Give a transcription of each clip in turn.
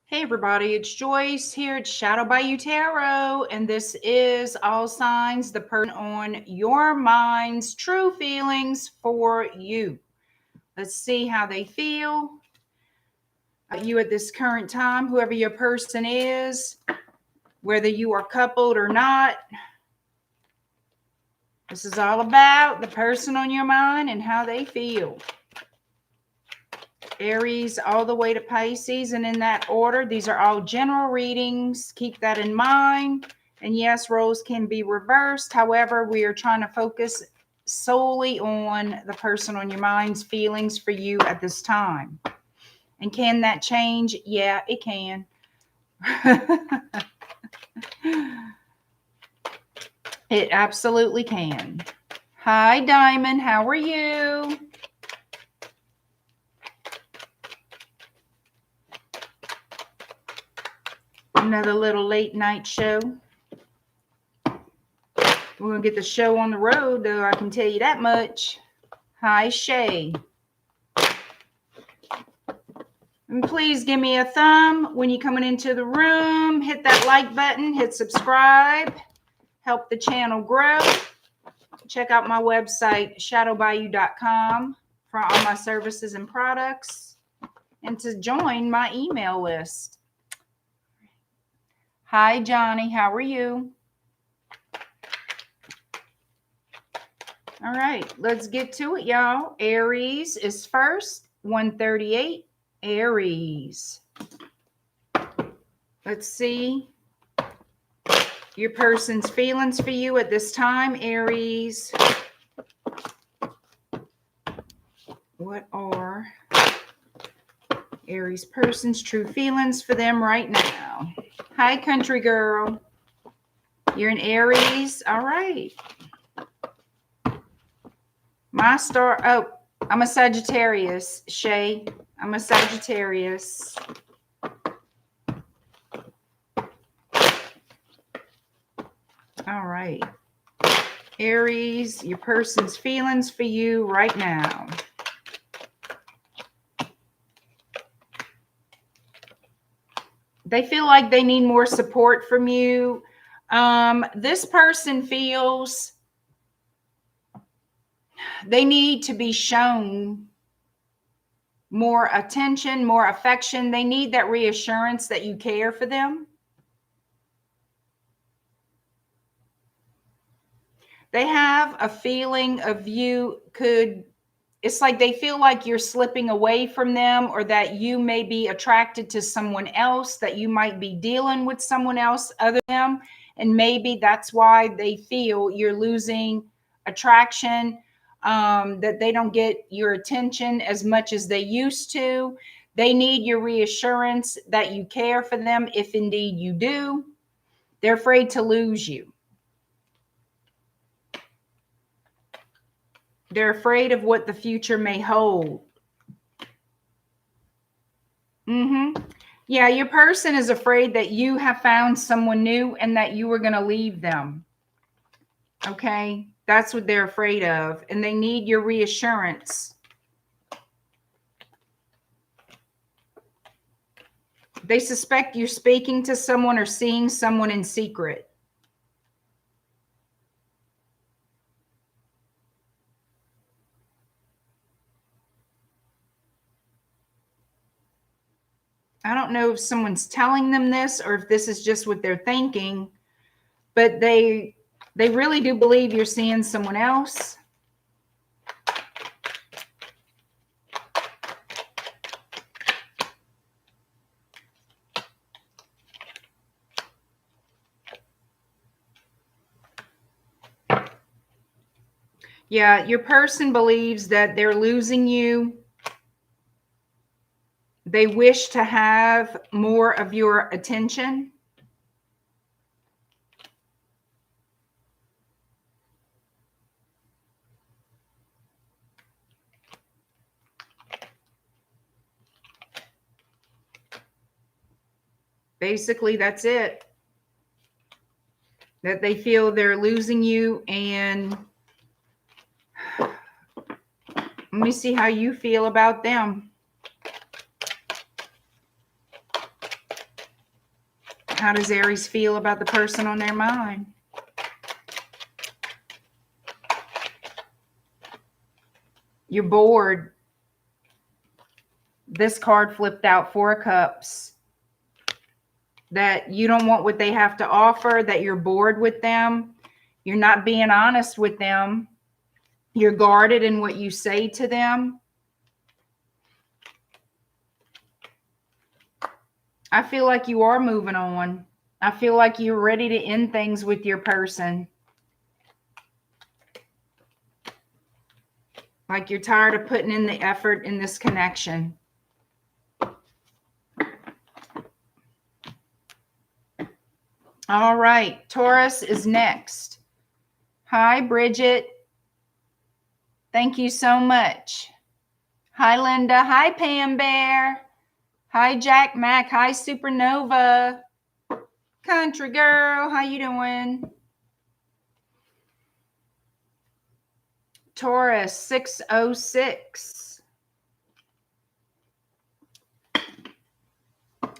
Hey everybody, it's Joyce here at Shadow by You Tarot, and this is All Signs, the person on your mind's true feelings for you. Let's see how they feel about you at this current time, whoever your person is, whether you are coupled or not. This is all about the person on your mind and how they feel. Aries all the way to Pisces, and in that order. These are all general readings. Keep that in mind. And yes, roles can be reversed. However, we are trying to focus solely on the person on your mind's feelings for you at this time. And can that change? Yeah, it can. It absolutely can. Hi, Diamond. How are you? Another little late night show. We're going to get the show on the road, though, I can tell you that much. Hi, Shay. And please give me a thumb when you're coming into the room. Hit that like button. Hit subscribe. Help the channel grow. Check out my website, shadowbyu.com, for all my services and products. And to join my email list. Hi, Johnny. How are you? All right, let's get to it, y'all. Aries is first, 138. Aries. Let's see your person's feelings for you at this time, Aries. What are Aries person's true feelings for them right now? Hi, country girl. You're an Aries. All right. My star. Oh, I'm a Sagittarius, Shay. I'm a Sagittarius. All right. Aries, your person's feelings for you right now. They feel like they need more support from you. This person feels they need to be shown more attention, more affection. They need that reassurance that you care for them. They have a feeling of you it's like they feel like you're slipping away from them, or that you may be attracted to someone else, that you might be dealing with someone else other than them. And maybe that's why they feel you're losing attraction, that they don't get your attention as much as they used to. They need your reassurance that you care for them, if indeed you do. They're afraid to lose you. They're afraid of what the future may hold. Yeah, your person is afraid that you have found someone new and that you are going to leave them. Okay? That's what they're afraid of. And they need your reassurance. They suspect you're speaking to someone or seeing someone in secret. I don't know if someone's telling them this or if this is just what they're thinking, but they really do believe you're seeing someone else. Yeah, your person believes that they're losing you. They wish to have more of your attention. Basically, that's it. That they feel they're losing you. And let me see how you feel about them. How does Aries feel about the person on their mind? You're bored. This card flipped out, 4 of Cups. That you don't want what they have to offer, that you're bored with them. You're not being honest with them. You're guarded in what you say to them. I feel like you are moving on. I feel like you're ready to end things with your person. Like you're tired of putting in the effort in this connection. All right, Taurus is next. Hi, Bridget. Thank you so much. Hi, Linda. Hi, Pam Bear. Hi, Jack Mac. Hi, Supernova. Country girl, how you doing? Taurus 606.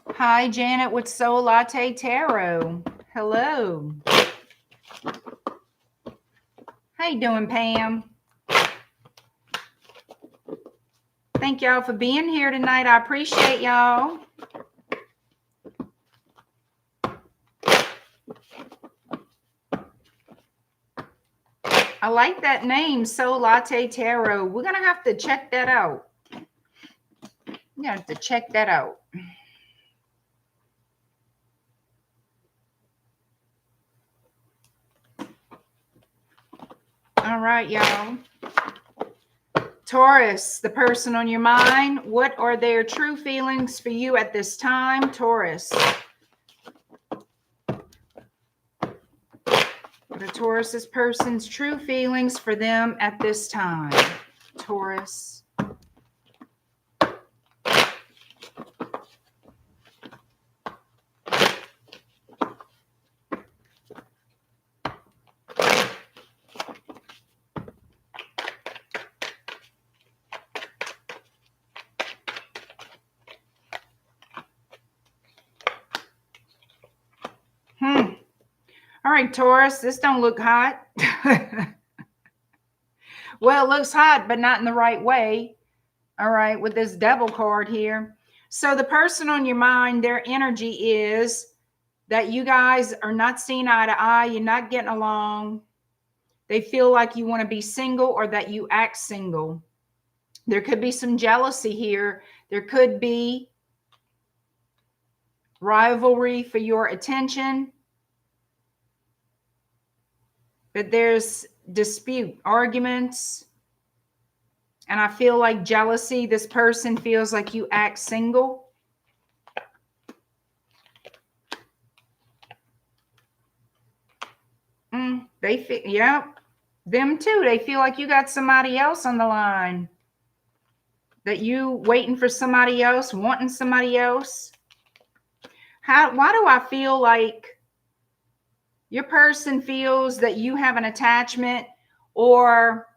Hi, Janet with Soul Latte Tarot. Hello. How you doing, Pam? Thank y'all for being here tonight. I appreciate y'all. I like that name, Soul Latte Tarot. We're going to have to check that out. We're going to have to check that out. All right, y'all. Taurus, the person on your mind, what are their true feelings for you at this time? Taurus. What are Taurus's person's true feelings for them at this time? Taurus. All right, Taurus, this don't look hot. Well, it looks hot, but not in the right way. All right, with this devil card here. So the person on your mind, their energy is that you guys are not seeing eye to eye. You're not getting along. They feel like you want to be single or that you act single. There could be some jealousy here. There could be rivalry for your attention. But there's dispute, arguments. And I feel like jealousy. This person feels like you act single. They feel, yeah, them too. They feel like you got somebody else on the line. That you waiting for somebody else, wanting somebody else. Why do I feel like your person feels that you have an attachment, or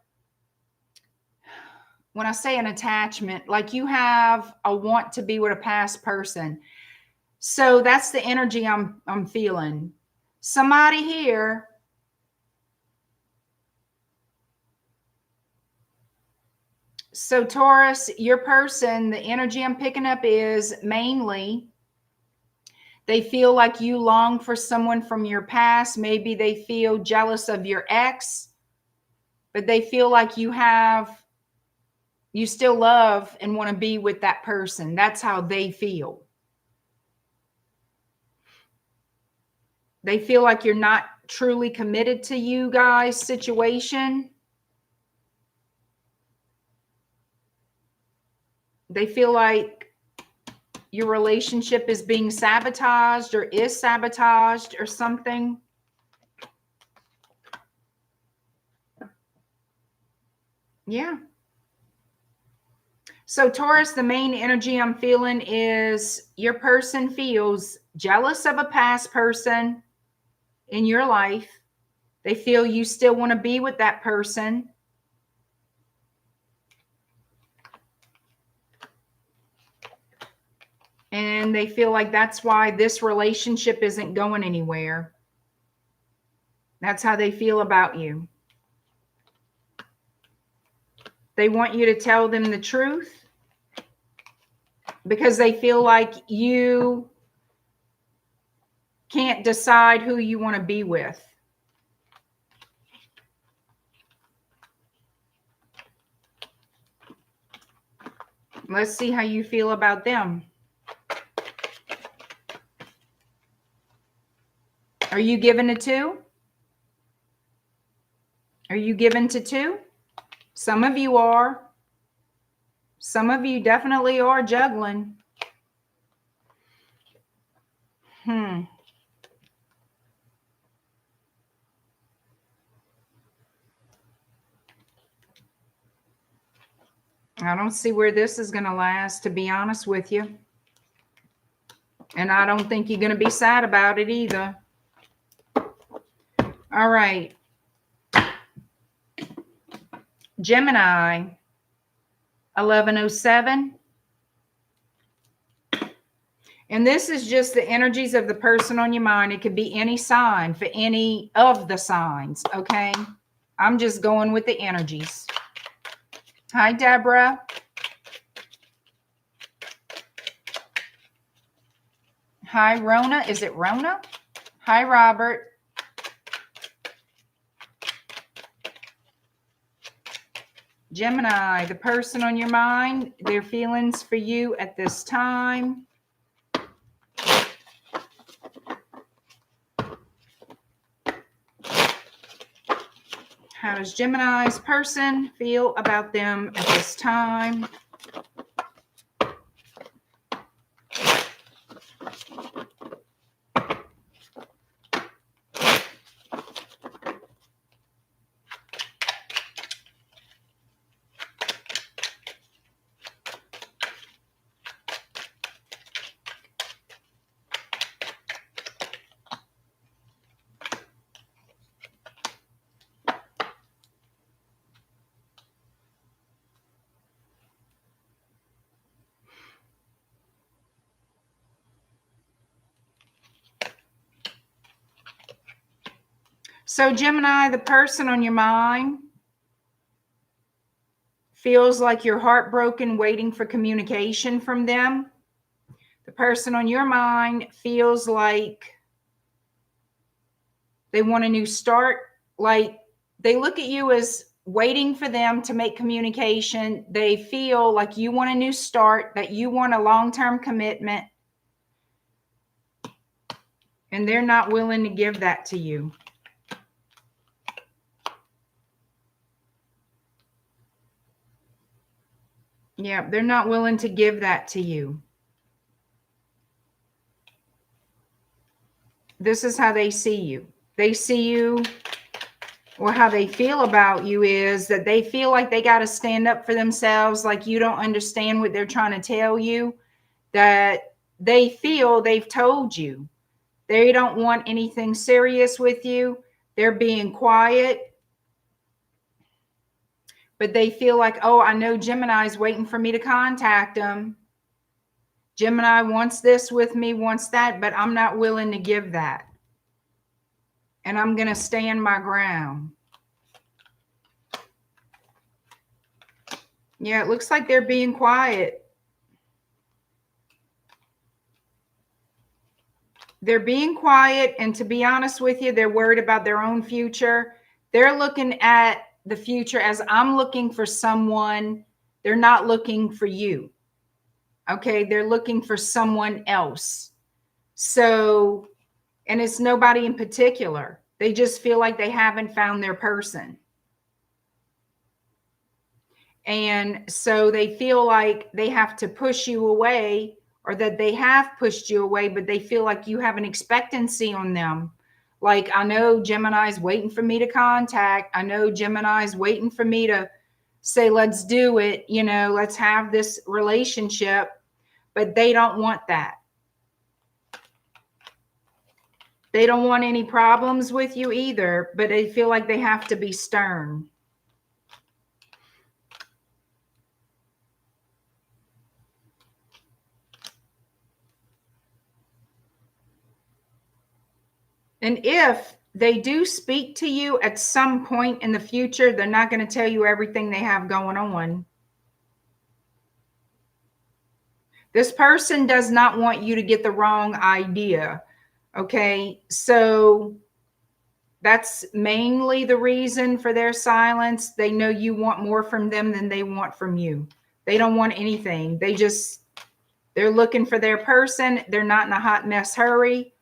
when I say an attachment, like you have a want to be with a past person. So that's the energy I'm feeling. Somebody here so Taurus, your person, the energy I'm picking up is mainly they feel like you long for someone from your past. Maybe they feel jealous of your ex, but they feel like you still love and want to be with that person. That's how they feel. They feel like you're not truly committed to you guys' situation. They feel like your relationship is being sabotaged or is sabotaged or something. Yeah. So Taurus, the main energy I'm feeling is your person feels jealous of a past person in your life. They feel you still want to be with that person. And they feel like that's why this relationship isn't going anywhere. That's how they feel about you. They want you to tell them the truth because they feel like you can't decide who you want to be with. Let's see how you feel about them. Are you given a 2? Are you given to 2? Some of you are. Some of you definitely are juggling. I don't see where this is going to last, to be honest with you. And I don't think you're going to be sad about it either. All right. Gemini, 1107. And this is just the energies of the person on your mind. It could be any sign for any of the signs, okay? I'm just going with the energies. Hi, Deborah. Hi, Rona. Is it Rona? Hi, Robert. Gemini, the person on your mind, their feelings for you at this time. How does Gemini's person feel about them at this time? So Gemini, the person on your mind feels like you're heartbroken, waiting for communication from them. The person on your mind feels like they want a new start. Like they look at you as waiting for them to make communication. They feel like you want a new start, that you want a long-term commitment, and they're not willing to give that to you. Yeah, they're not willing to give that to you. This is how they see you. They see you, or how they feel about you is that they feel like they got to stand up for themselves, like you don't understand what they're trying to tell you, that they feel they've told you. They don't want anything serious with you. They're being quiet. But they feel like, oh, I know Gemini's waiting for me to contact them. Gemini wants this with me, wants that, but I'm not willing to give that. And I'm going to stand my ground. Yeah, it looks like they're being quiet. They're being quiet, and to be honest with you, they're worried about their own future. They're looking at the future as I'm looking for someone. They're not looking for you. Okay, they're looking for someone else. So, and it's nobody in particular. They just feel like they haven't found their person. And so they feel like they have to push you away, or that they have pushed you away, but they feel like you have an expectancy on them. Like, I know Gemini's waiting for me to contact. I know Gemini's waiting for me to say, let's do it. You know, let's have this relationship. But they don't want that. They don't want any problems with you either, but they feel like they have to be stern. And if they do speak to you at some point in the future, they're not going to tell you everything they have going on. This person does not want you to get the wrong idea. Okay, so that's mainly the reason for their silence. They know you want more from them than they want from you. They don't want anything. They're looking for their person. They're not in a hot mess hurry.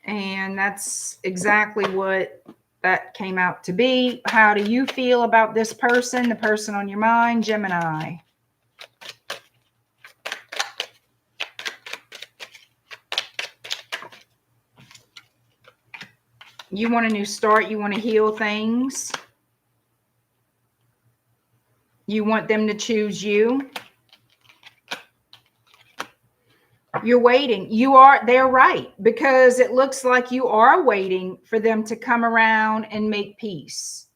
And that's exactly what that came out to be. How do you feel about this person, the person on your mind, Gemini? You want a new start. You want to heal things. You want them to choose you. You're waiting. They're right, because it looks like you are waiting for them to come around and make peace.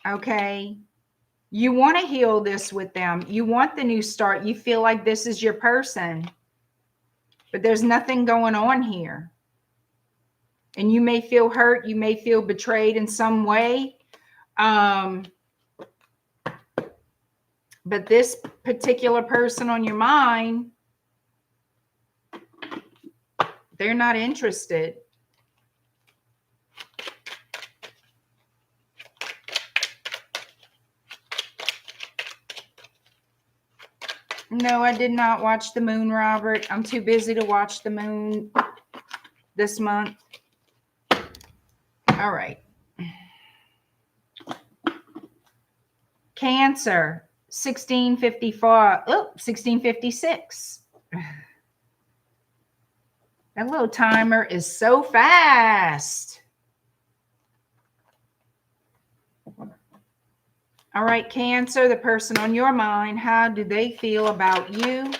Okay. You want to heal this with them. You want the new start. You feel like this is your person, but there's nothing going on here. And you may feel hurt. You may feel betrayed in some way. But this particular person on your mind, they're not interested. No, I did not watch the moon, Robert. I'm too busy to watch the moon this month. All right. Cancer, 1654. Oh, 1656. That little timer is so fast. All right, Cancer, the person on your mind, how do they feel about you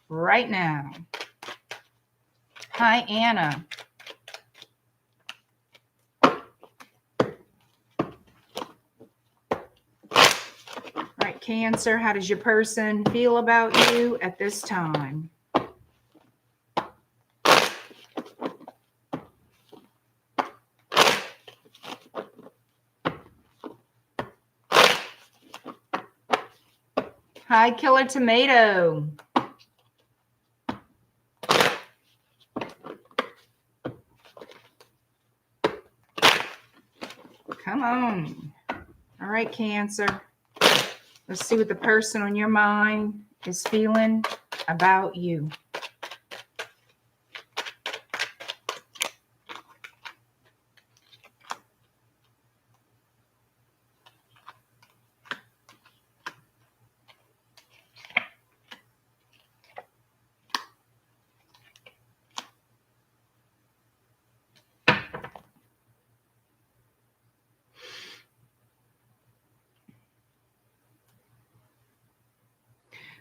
right now? Hi, Anna. All right, Cancer, how does your person feel about you at this time? Hi, Killer Tomato. Come on. All right, Cancer. Let's see what the person on your mind is feeling about you.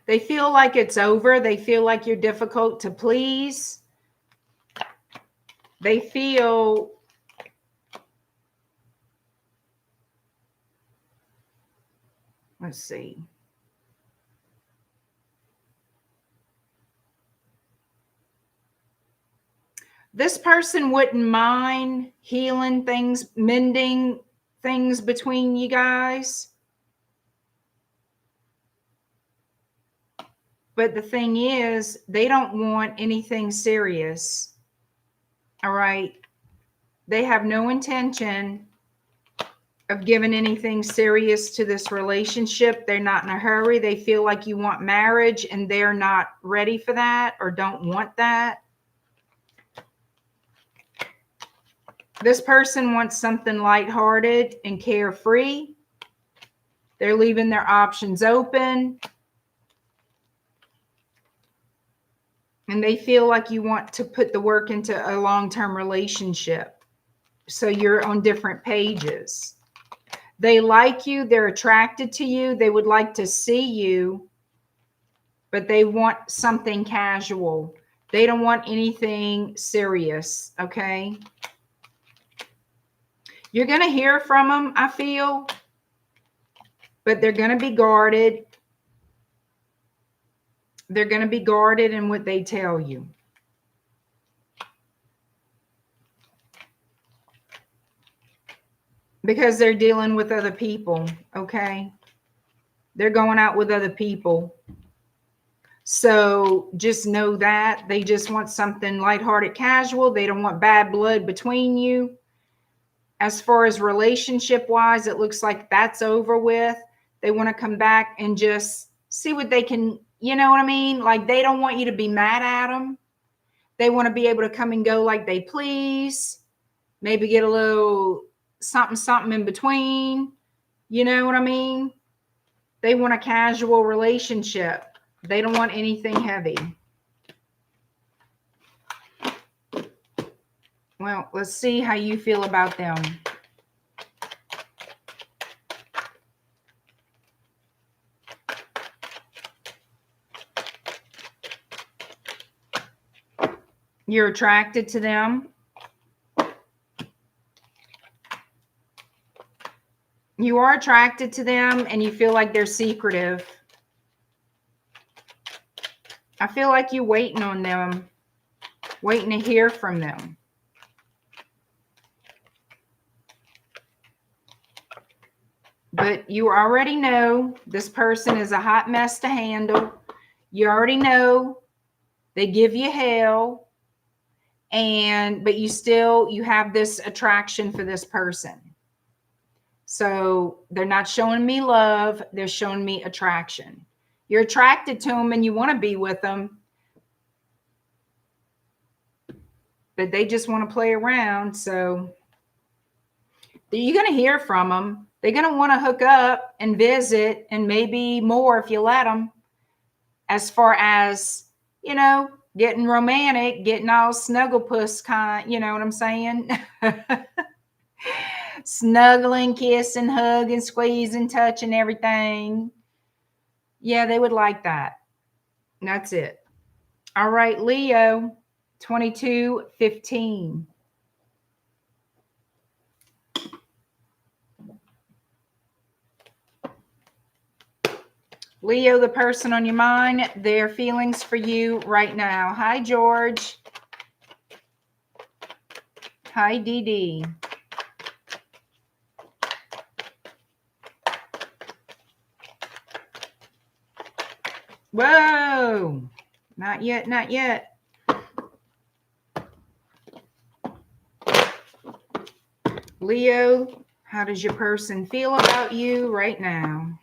They feel like it's over. They feel like you're difficult to please. They feel let's see. This person wouldn't mind healing things, mending things between you guys. But the thing is, they don't want anything serious. All right. They have no intention of giving anything serious to this relationship. They're not in a hurry. They feel like you want marriage and they're not ready for that or don't want that. This person wants something lighthearted and carefree. They're leaving their options open. And they feel like you want to put the work into a long-term relationship. So you're on different pages. They like you. They're attracted to you. They would like to see you, but they want something casual. They don't want anything serious, okay? You're going to hear from them, I feel, but they're going to be guarded. They're going to be guarded in what they tell you. because they're dealing with other people. Okay. They're going out with other people. So just know that they just want something lighthearted, casual. They don't want bad blood between you. As far as relationship wise, it looks like that's over with. They want to come back and just see what they can, you know what I mean? Like they don't want you to be mad at them. They want to be able to come and go like they please. Maybe get a little something in between. You know what I mean? They want a casual relationship. They don't want anything heavy. Well, let's see how you feel about them. You're attracted to them. You are attracted to them and you feel like they're secretive. I feel like you're waiting on them, waiting to hear from them. But you already know this person is a hot mess to handle. You already know they give you hell, but you have this attraction for this person. So they're not showing me love, they're showing me attraction. You're attracted to them and you want to be with them, but they just want to play around. So you're going to hear from them. They're going to want to hook up and visit, and maybe more if you let them. As far as, you know, getting romantic, getting all snugglepuss kind, you know what I'm saying? Snuggling, kissing, hugging, squeezing, touching, everything. Yeah, they would like that. That's it. All right, Leo, 2215. Leo, the person on your mind, their feelings for you right now. Hi, George. Hi, Dee Dee. Whoa. Not yet, not yet. Leo, how does your person feel about you right now?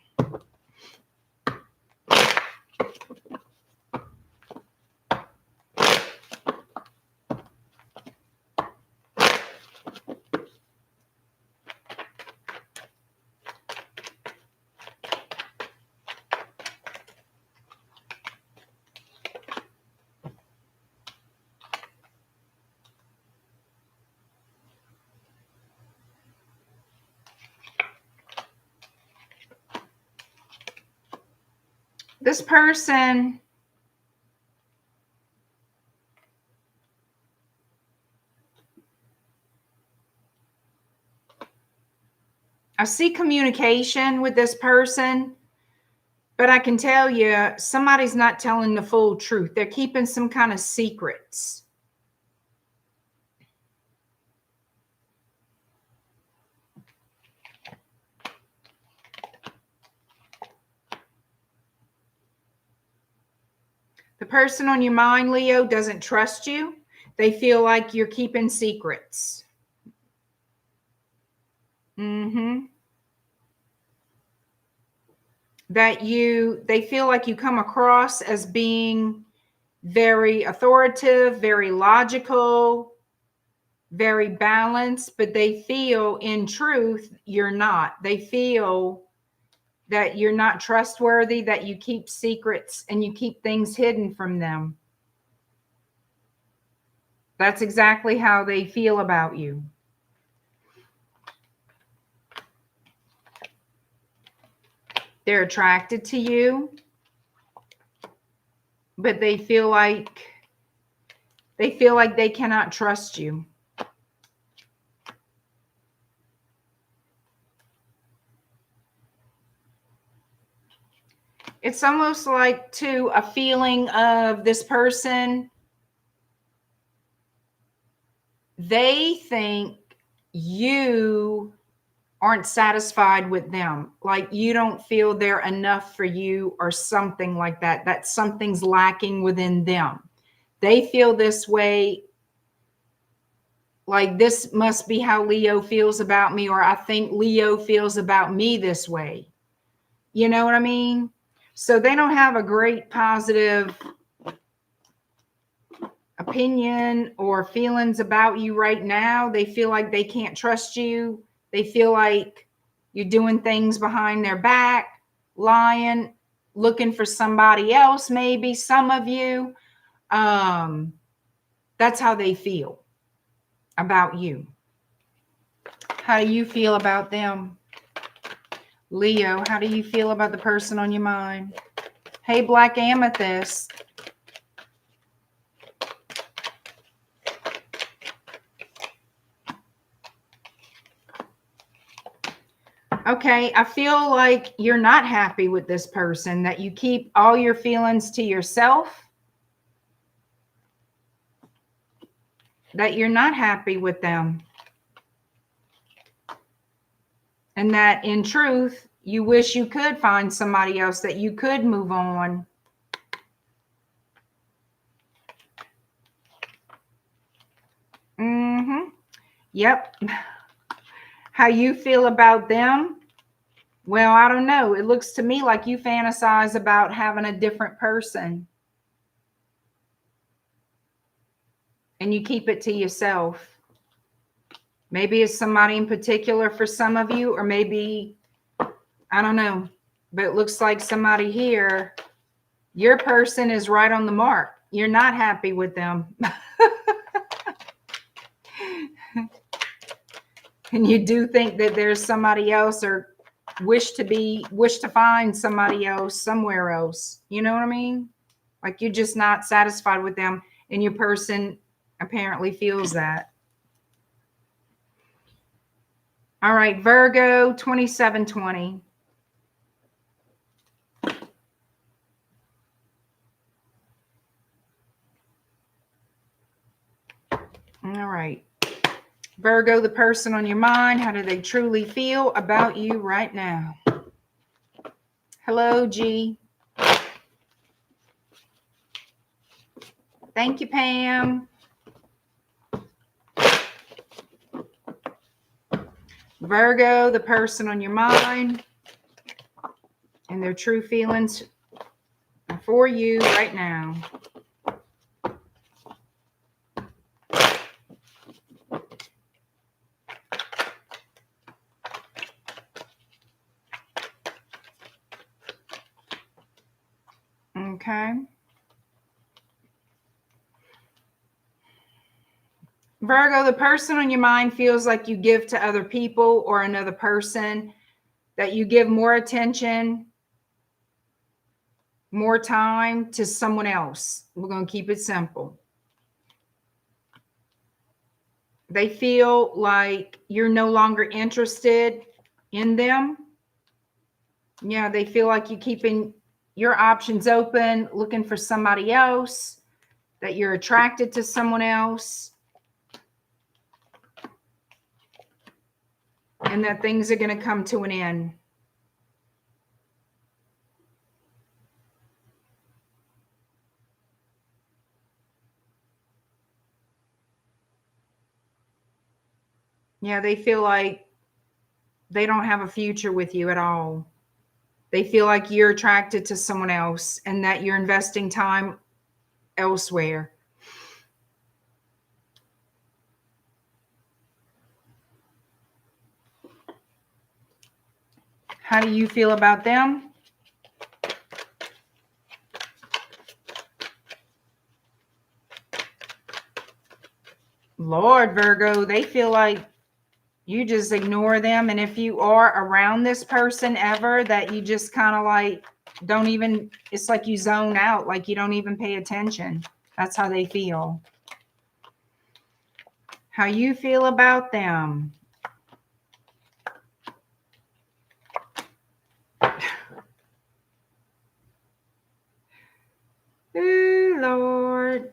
This person I see communication with this person, but I can tell you somebody's not telling the full truth. They're keeping some kind of secrets. The person on your mind, Leo, doesn't trust you. They feel like you're keeping secrets. They feel like you come across as being very authoritative, very logical, very balanced, but they feel in truth you're not. They feel that you're not trustworthy, that you keep secrets and you keep things hidden from them. That's exactly how they feel about you. They're attracted to you, but they feel like they cannot trust you. It's almost like too a feeling of this person. They think you aren't satisfied with them. Like you don't feel they're enough for you or something like that. That something's lacking within them. They feel this way. Like this must be how Leo feels about me, or I think Leo feels about me this way. You know what I mean? So they don't have a great positive opinion or feelings about you right now. They feel like they can't trust you. They feel like you're doing things behind their back, lying, looking for somebody else, maybe some of you. That's how they feel about you. How do you feel about them? Leo, how do you feel about the person on your mind? Hey, Black Amethyst. Okay, I feel like you're not happy with this person, that you keep all your feelings to yourself, that you're not happy with them, and that in truth, you wish you could find somebody else, that you could move on. Yep. How you feel about them? Well, I don't know. It looks to me like you fantasize about having a different person. And you keep it to yourself. Maybe it's somebody in particular for some of you, or maybe, I don't know. But it looks like somebody here, your person is right on the mark. You're not happy with them. And you do think that there's somebody else, or wish to find somebody else somewhere else. You know what I mean? Like you're just not satisfied with them, and your person apparently feels that. All right, Virgo 2720. All right. Virgo, the person on your mind, how do they truly feel about you right now? Hello, G. Thank you, Pam. Virgo, the person on your mind, and their true feelings for you right now. Okay. Virgo, the person on your mind feels like you give to other people or another person, that you give more attention, more time to someone else. We're going to keep it simple. They feel like you're no longer interested in them. Yeah, they feel like you're keeping your options open, looking for somebody else, that you're attracted to someone else, and that things are going to come to an end. Yeah, they feel like they don't have a future with you at all. They feel like you're attracted to someone else, and that you're investing time elsewhere. How do you feel about them? Lord, Virgo, they feel like you just ignore them. And if you are around this person ever, that you just kind of like don't even, it's like you zone out, like you don't even pay attention. That's how they feel. How you feel about them? Ooh, Lord.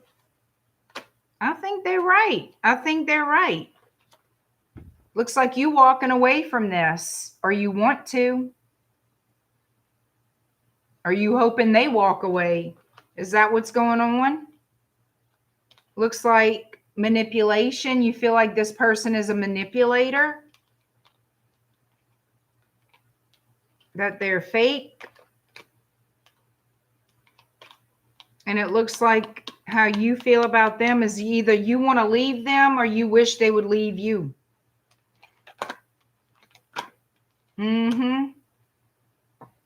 I think they're right. I think they're right. Looks like you walking away from this, or you want to. Are you hoping they walk away? Is that what's going on? Looks like manipulation. You feel like this person is a manipulator, that they're fake. And it looks like how you feel about them is either you want to leave them or you wish they would leave you.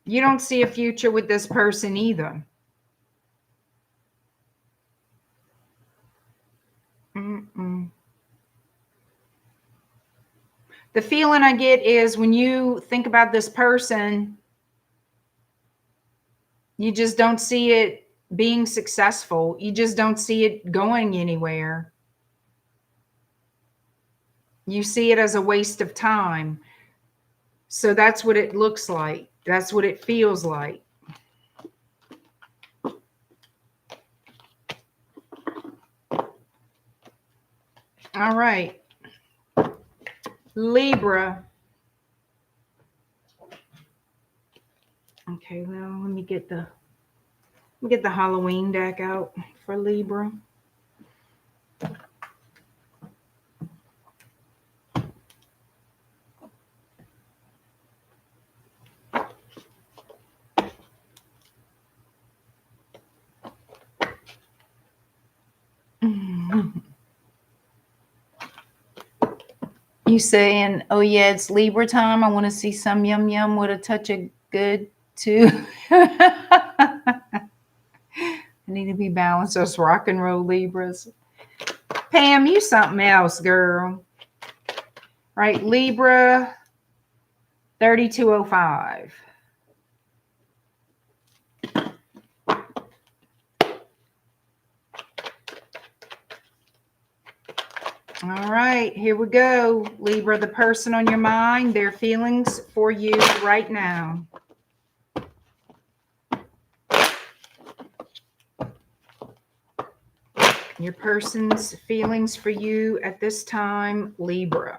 You don't see a future with this person either. The feeling I get is when you think about this person, you just don't see it being successful. You just don't see it going anywhere. You see it as a waste of time. So that's what it looks like. That's what it feels like. All right. Libra. Okay, well, let me get the Halloween deck out for Libra. You saying, oh yeah, it's Libra time. I want to see some yum yum with a touch of good too. I need to be balanced. Us rock and roll Libras. Pam, you something else, girl. Right, Libra 3205. All right, here we go. Libra, the person on your mind, their feelings for you right now. Your person's feelings for you at this time, Libra.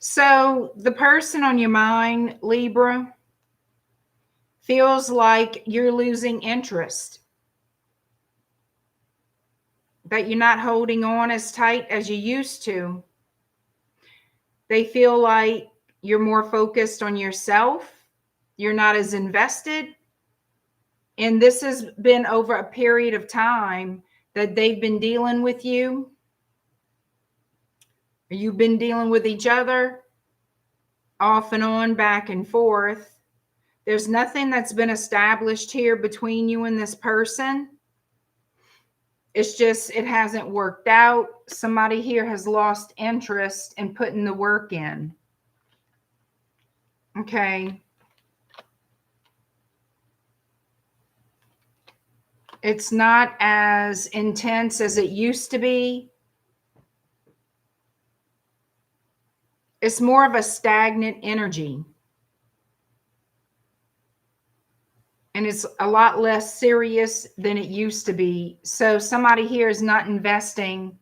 So the person on your mind, Libra, feels like you're losing interest, that you're not holding on as tight as you used to. They feel like you're more focused on yourself. You're not as invested. And this has been over a period of time that they've been dealing with you. You've been dealing with each other off and on, back and forth. There's nothing that's been established here between you and this person. It's just, it hasn't worked out. Somebody here has lost interest in putting the work in. Okay. It's not as intense as it used to be. It's more of a stagnant energy. And it's a lot less serious than it used to be. So somebody here is not investing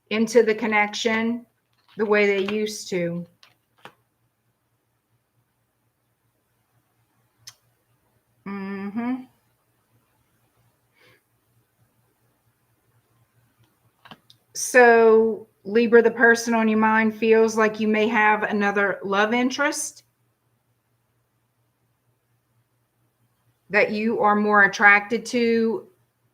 into the connection the way they used to. So Libra, the person on your mind feels like you may have another love interest that you are more attracted to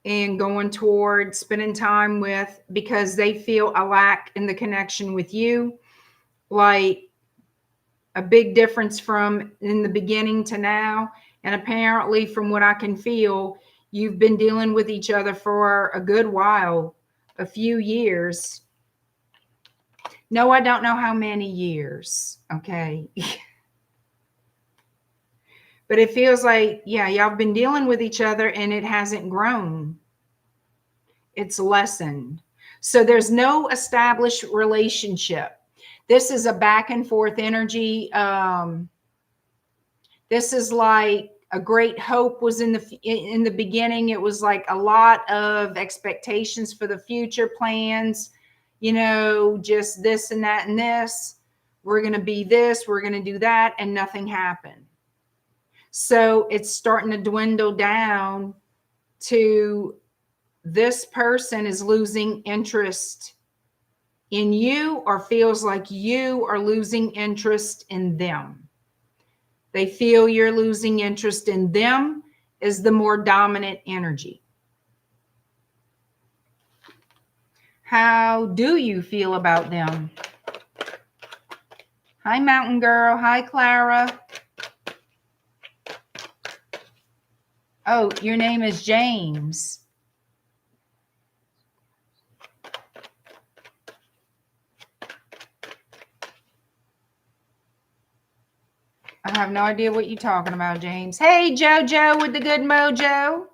and going toward spending time with, because they feel a lack in the connection with you. Like a big difference from in the beginning to now And apparently, from what I can feel, you've been dealing with each other for a good while, a few years. No, I don't know how many years. Okay. But it feels like, yeah, y'all have been dealing with each other and it hasn't grown. It's lessened. So there's no established relationship. This is a back and forth energy. This is like a great hope was in the beginning. It was like a lot of expectations for the future, plans, you know, just this and that and this. We're going to be this, we're going to do that, and nothing happened. So it's starting to dwindle down to this person is losing interest in you, or feels like you are losing interest in them. They feel you're losing interest in them is the more dominant energy. How do you feel about them? Hi, Mountain Girl. Hi, Clara. Oh, your name is James. I have no idea what you're talking about, James. Hey, JoJo with the good mojo.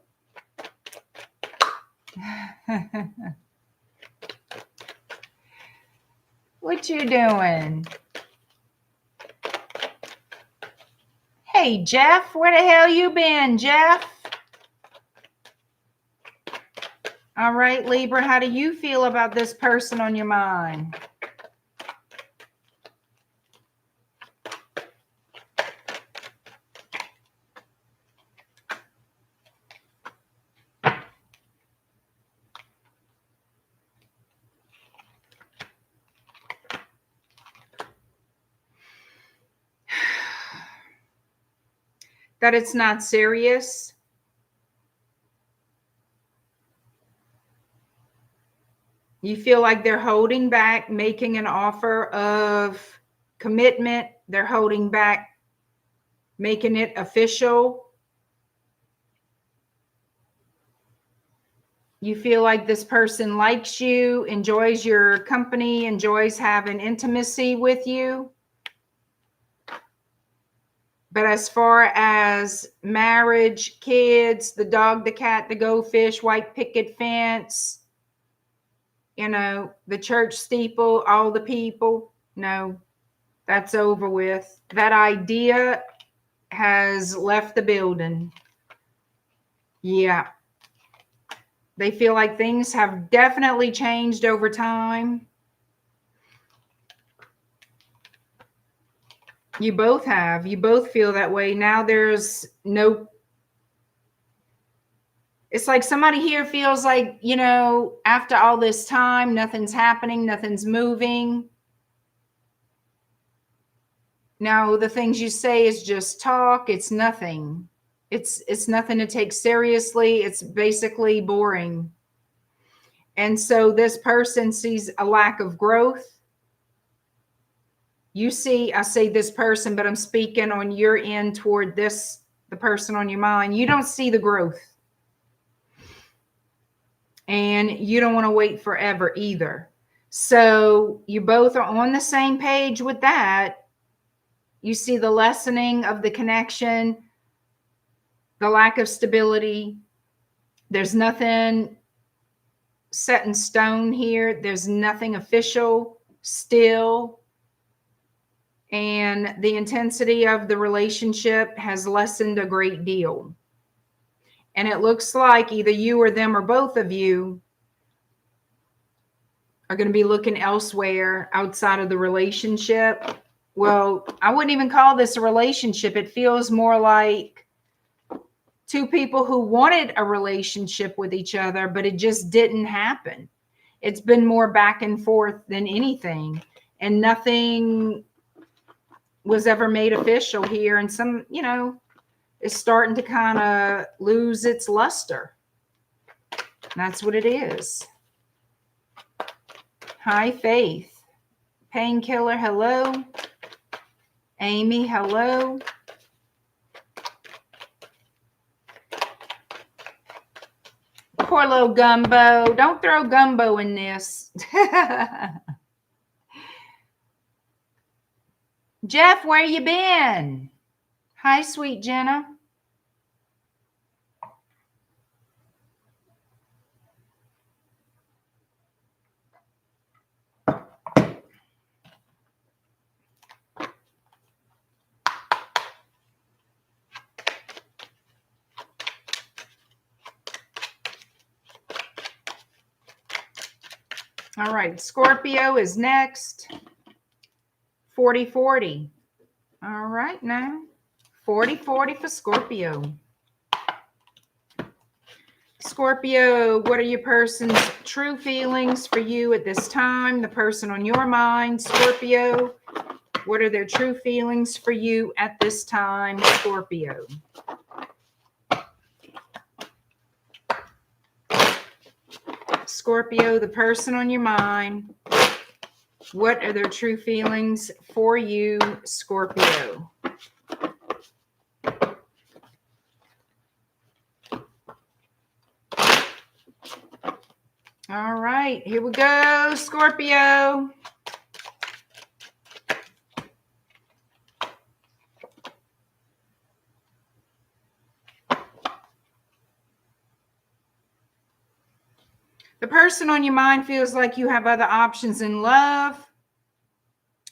What you doing? Hey, Jeff, where the hell you been, Jeff? All right, Libra, how do you feel about this person on your mind? That it's not serious. You feel like they're holding back, making an offer of commitment. They're holding back, making it official. You feel like this person likes you, enjoys your company, enjoys having intimacy with you. But as far as marriage, kids, the dog, the cat, the goldfish, white picket fence, you know, the church steeple, all the people, no, that's over with. That idea has left the building. Yeah. They feel like things have definitely changed over time. You both have. You both feel that way. Now there's no... It's like somebody here feels like, you know, after all this time, nothing's happening, nothing's moving. Now, the things you say is just talk. It's nothing. It's nothing to take seriously. It's basically boring. And so this person sees a lack of growth. You see, I say this person, but I'm speaking on your end toward this, the person on your mind. You don't see the growth. And you don't want to wait forever either. So you both are on the same page with that. You see the lessening of the connection, the lack of stability. There's nothing set in stone here. There's nothing official still. And the intensity of the relationship has lessened a great deal. And it looks like either you or them or both of you are going to be looking elsewhere outside of the relationship. Well, I wouldn't even call this a relationship. It feels more like two people who wanted a relationship with each other, but it just didn't happen. It's been more back and forth than anything. And nothing was ever made official here. And some, you know, is starting to kind of lose its luster. That's what it is. Hi, Faith. Painkiller, hello. Amy, hello. poor little gumbo. Don't throw gumbo in this. Jeff, where you been? Hi, sweet Jenna. All right, Scorpio is next. 40-40. All right, now 40-40 for Scorpio. Scorpio, what are your person's true feelings for you at this time? The person on your mind, Scorpio, what are their true feelings for you at this time, Scorpio? Scorpio, the person on your mind, what are their true feelings for you, Scorpio? All right, here we go, Scorpio. The person on your mind feels like you have other options in love.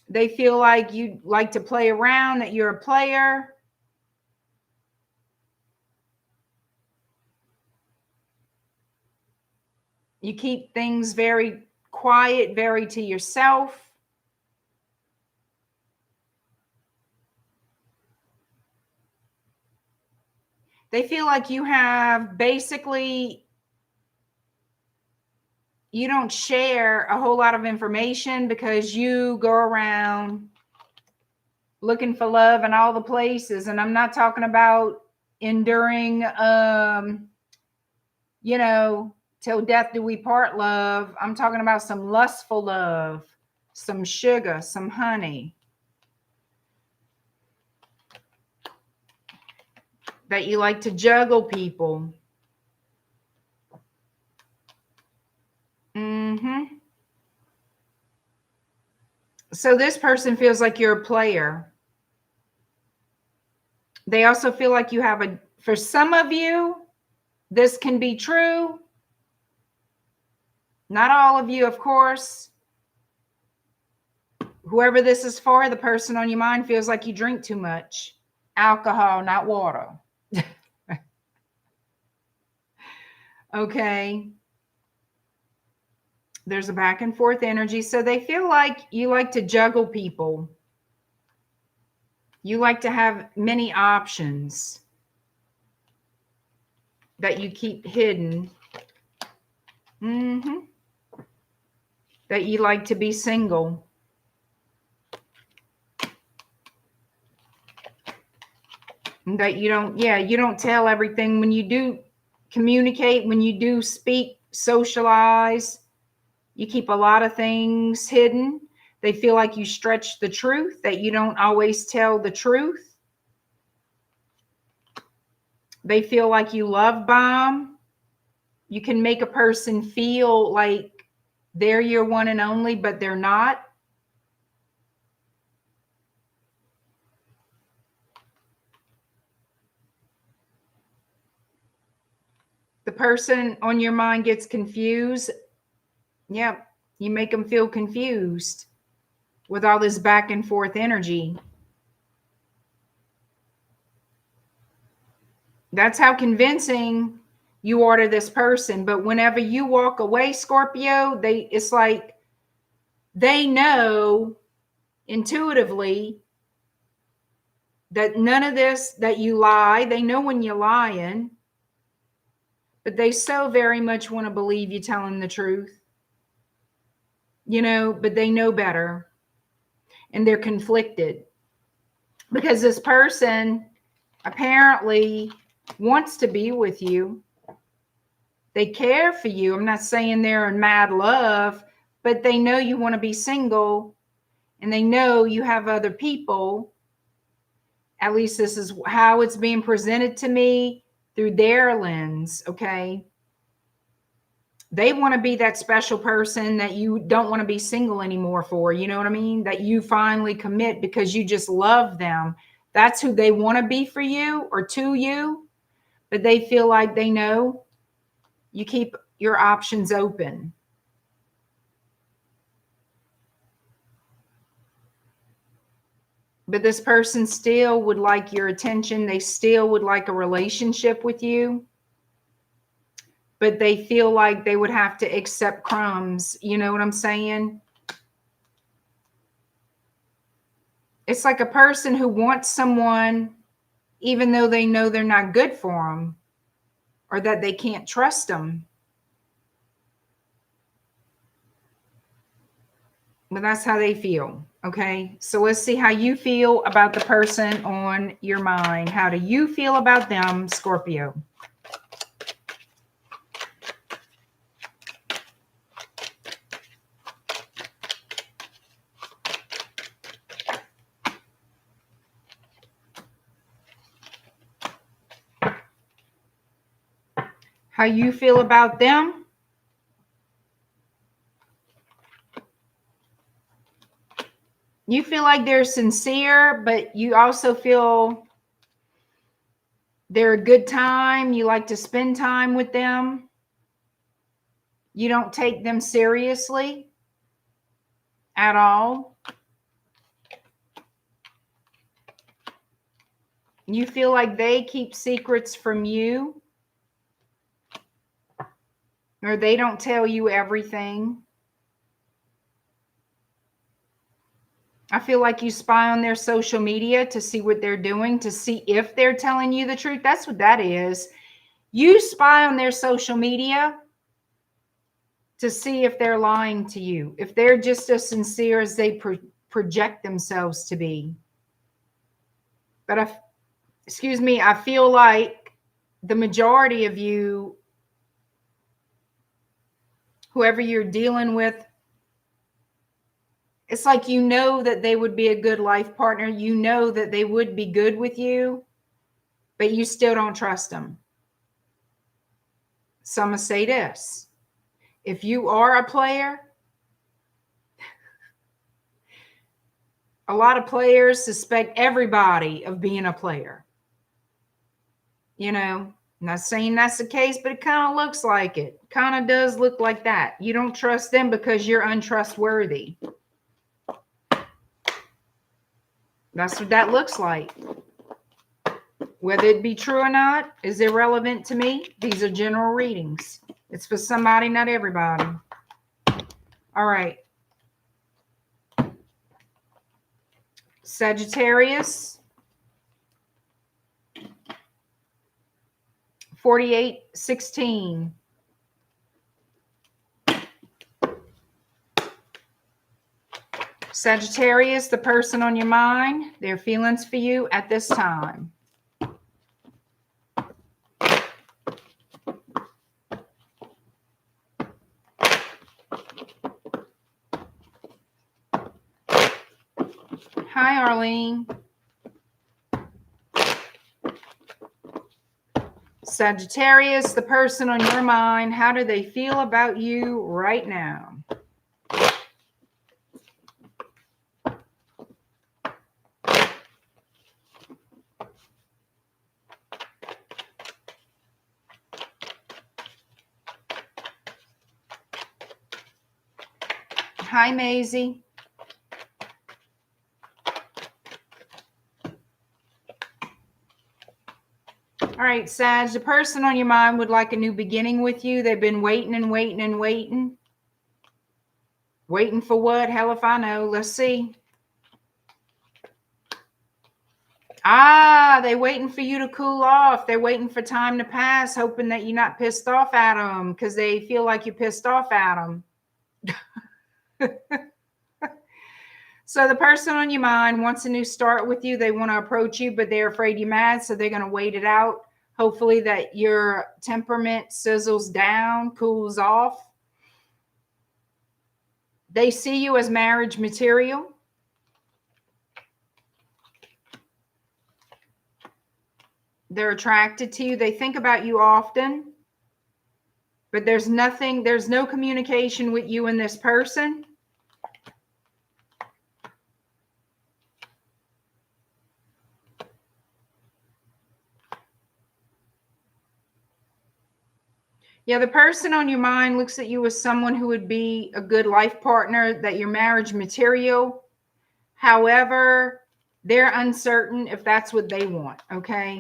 They feel like you like to play around, that you're a player. You keep things very quiet, very to yourself. They feel like you have basically, you don't share a whole lot of information because you go around looking for love in all the places. And I'm not talking about enduring, you know, till death do we part love. I'm talking about some lustful love, some sugar, some honey. That you like to juggle people. So this person feels like you're a player. They also feel like you have a, for some of you, this can be true. Not all of you, of course. Whoever this is for, the person on your mind feels like you drink too much. Alcohol, not water. Okay. There's a back and forth energy. So they feel like you like to juggle people. You like to have many options that you keep hidden. That you like to be single. That you don't, you don't tell everything. When you do communicate, when you do speak, socialize, you keep a lot of things hidden. They feel like you stretch the truth, that you don't always tell the truth. They feel like you love bomb. You can make a person feel like they're your one and only, but they're not. The person on your mind gets confused. Yep, you make them feel confused with all this back and forth energy. That's how convincing you are to this person. But whenever you walk away, Scorpio, it's like they know intuitively that none of this, that you lie. They know when you're lying, but they so very much want to believe you telling the truth. You know, but they know better. And they're conflicted. Because this person apparently wants to be with you. They care for you. I'm not saying they're in mad love, but they know you want to be single and they know you have other people. At least this is how it's being presented to me through their lens, okay? They want to be that special person that you don't want to be single anymore for. You know what I mean? That you finally commit because you just love them. That's who they want to be for you or to you. But they feel like they know. You keep your options open. But this person still would like your attention. They still would like a relationship with you. But they feel like they would have to accept crumbs. You know what I'm saying? It's like a person who wants someone even though they know they're not good for them or that they can't trust them. But that's how they feel. Okay. So let's see how you feel about the person on your mind. How do you feel about them, Scorpio? How you feel about them? You feel like they're sincere, but you also feel they're a good time. You like to spend time with them. You don't take them seriously at all. You feel like they keep secrets from you, or they don't tell you everything. I feel like you spy on their social media to see what they're doing, to see if they're telling you the truth. That's what that is. You spy on their social media to see if they're lying to you, if they're just as sincere as they project themselves to be. But I feel like the majority of you, whoever you're dealing with, it's like you know that they would be a good life partner. You know that they would be good with you, but you still don't trust them. So I'm going to say this. If you are a player, a lot of players suspect everybody of being a player. You know, I'm not saying that's the case, but it kind of looks like it. Kind of does look like that. You don't trust them because you're untrustworthy. That's what that looks like. Whether it be true or not is irrelevant to me. These are general readings. It's for somebody, not everybody. All right. Sagittarius. 4816. Sagittarius, the person on your mind, their feelings for you at this time. Hi, Arlene. Sagittarius, the person on your mind, how do they feel about you right now? Hi, Maisie. All right, Sag, the person on your mind would like a new beginning with you. They've been waiting and waiting and waiting. Waiting for what? Hell if I know. Let's see. They're waiting for you to cool off. They're waiting for time to pass, hoping that you're not pissed off at them because they feel like you're pissed off at them. So the person on your mind wants a new start with you. They want to approach you, but they're afraid you're mad, so they're going to wait it out. Hopefully that your temperament sizzles down, cools off. They see you as marriage material. They're attracted to you. They think about you often. But there's nothing, there's no communication with you and this person. Yeah, the person on your mind looks at you as someone who would be a good life partner, that you're marriage material. However, they're uncertain if that's what they want, okay?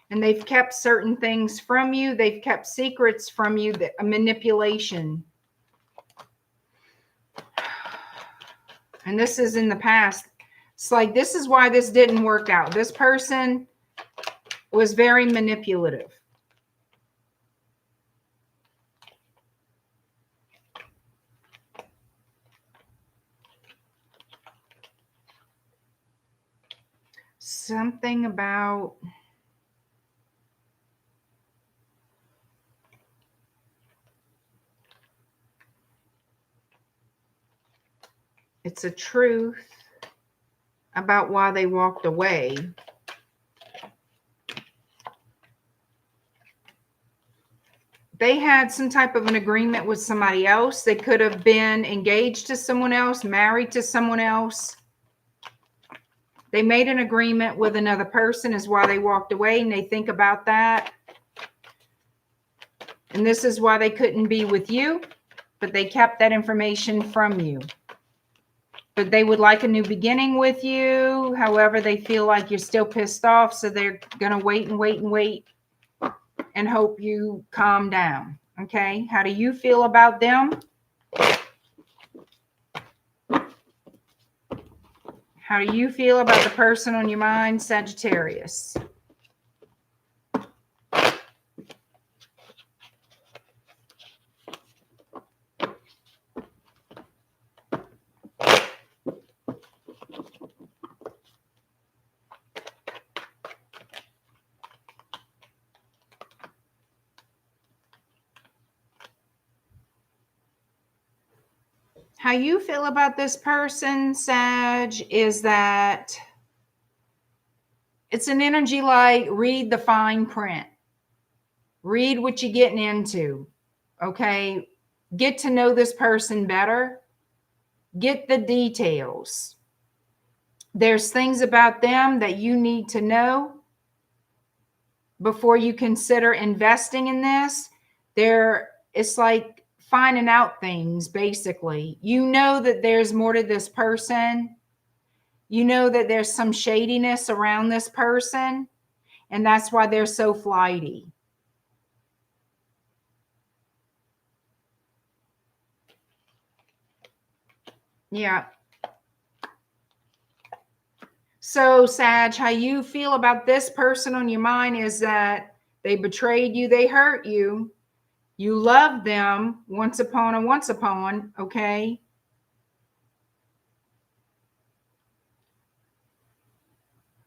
And they've kept certain things from you. They've kept secrets from you, that a manipulation. And this is in the past. It's like, this is why this didn't work out. This person was very manipulative. Something about it's a truth about why they walked away. They had some type of an agreement with somebody else. They could have been engaged to someone else, married to someone else. They made an agreement with another person is why they walked away, and they think about that. And this is why they couldn't be with you, but they kept that information from you. But they would like a new beginning with you. However, they feel like you're still pissed off, so they're going to wait and wait and wait and hope you calm down. Okay? How do you feel about them? How do you feel about the person on your mind, Sagittarius? How you feel about this person, Sag, is that it's an energy like read the fine print. Read what you're getting into, okay? Get to know this person better. Get the details. There's things about them that you need to know before you consider investing in this. It's like finding out things, basically. You know that there's more to this person. You know that there's some shadiness around this person, and that's why they're so flighty. Yeah. So, Sag, how you feel about this person on your mind is that they betrayed you, they hurt you. You loved them once upon, okay?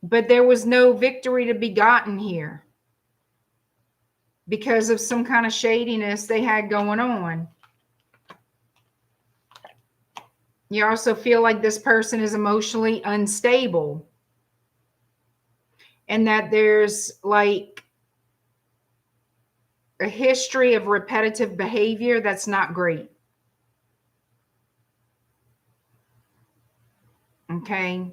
But there was no victory to be gotten here because of some kind of shadiness they had going on. You also feel like this person is emotionally unstable, and that there's like a history of repetitive behavior that's not great. Okay.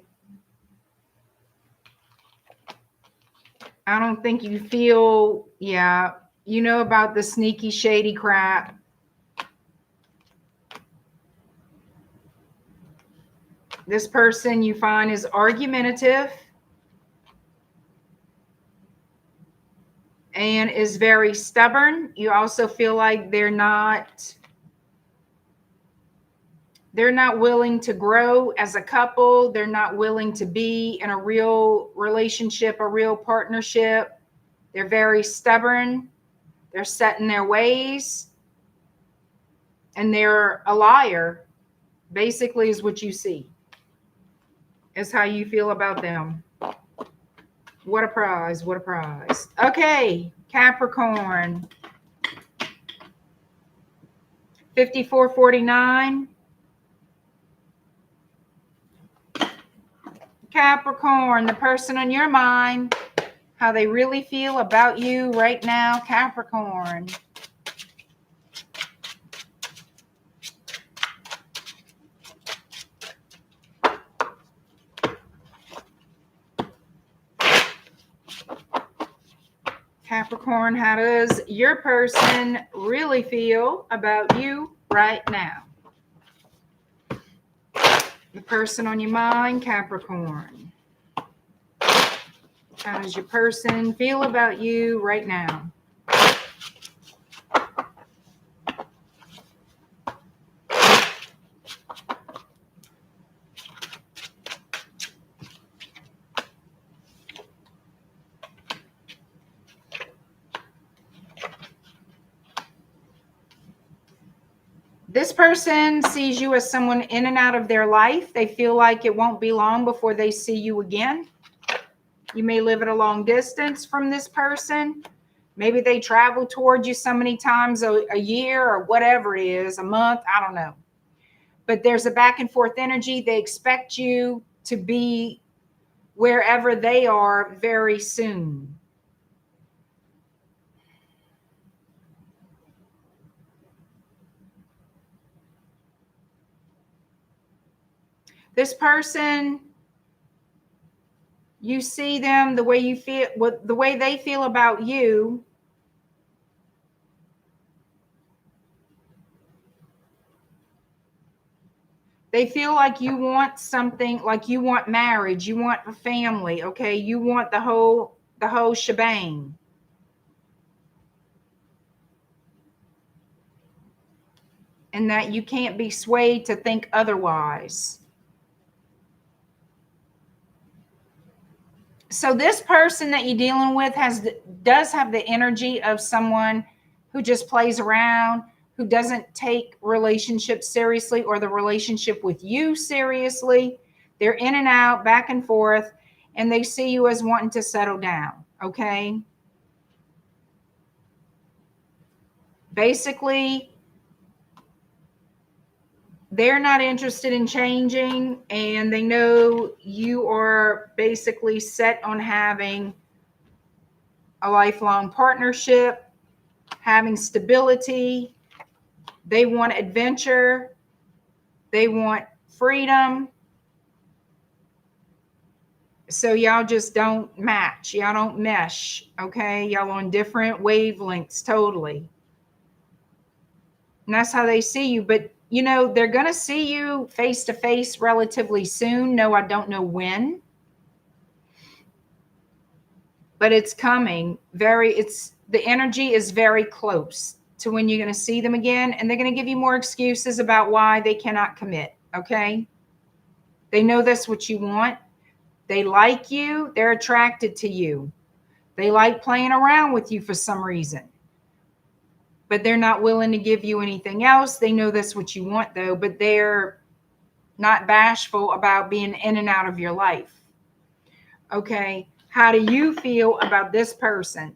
I don't think you feel, yeah, you know about the sneaky, shady crap. This person you find is argumentative and is very stubborn. You also feel like they're not willing to grow as a couple. They're not willing to be in a real relationship, a real partnership. They're very stubborn. They're set in their ways. And they're a liar, basically, is what you see. Is how you feel about them. What a prize. What a prize. Okay, Capricorn. 5449. Capricorn, the person on your mind, how they really feel about you right now, Capricorn. Capricorn, how does your person really feel about you right now? The person on your mind, Capricorn. How does your person feel about you right now? This person sees you as someone in and out of their life. They feel like it won't be long before they see you again. You may live at a long distance from this person. Maybe they travel towards you so many times a year or whatever it is, a month, I don't know. But there's a back and forth energy. They expect you to be wherever they are very soon. This person, you see them the way you feel, the way they feel about you. They feel like you want something, like you want marriage, you want a family, okay? You want the whole shebang. And that you can't be swayed to think otherwise. So this person that you're dealing with does have the energy of someone who just plays around, who doesn't take relationships seriously or the relationship with you seriously. They're in and out, back and forth, and they see you as wanting to settle down, okay? Basically, they're not interested in changing, and they know you are basically set on having a lifelong partnership, having stability. They want adventure. They want freedom. So y'all just don't match. Y'all don't mesh, okay? Y'all on different wavelengths totally. And that's how they see you. But, you know, they're going to see you face to face relatively soon. No, I don't know when. But it's coming. The energy is very close to when you're going to see them again. And they're going to give you more excuses about why they cannot commit, okay? They know that's what you want. They like you. They're attracted to you. They like playing around with you for some reason. But they're not willing to give you anything else. They know that's what you want, though, but they're not bashful about being in and out of your life. Okay, how do you feel about this person?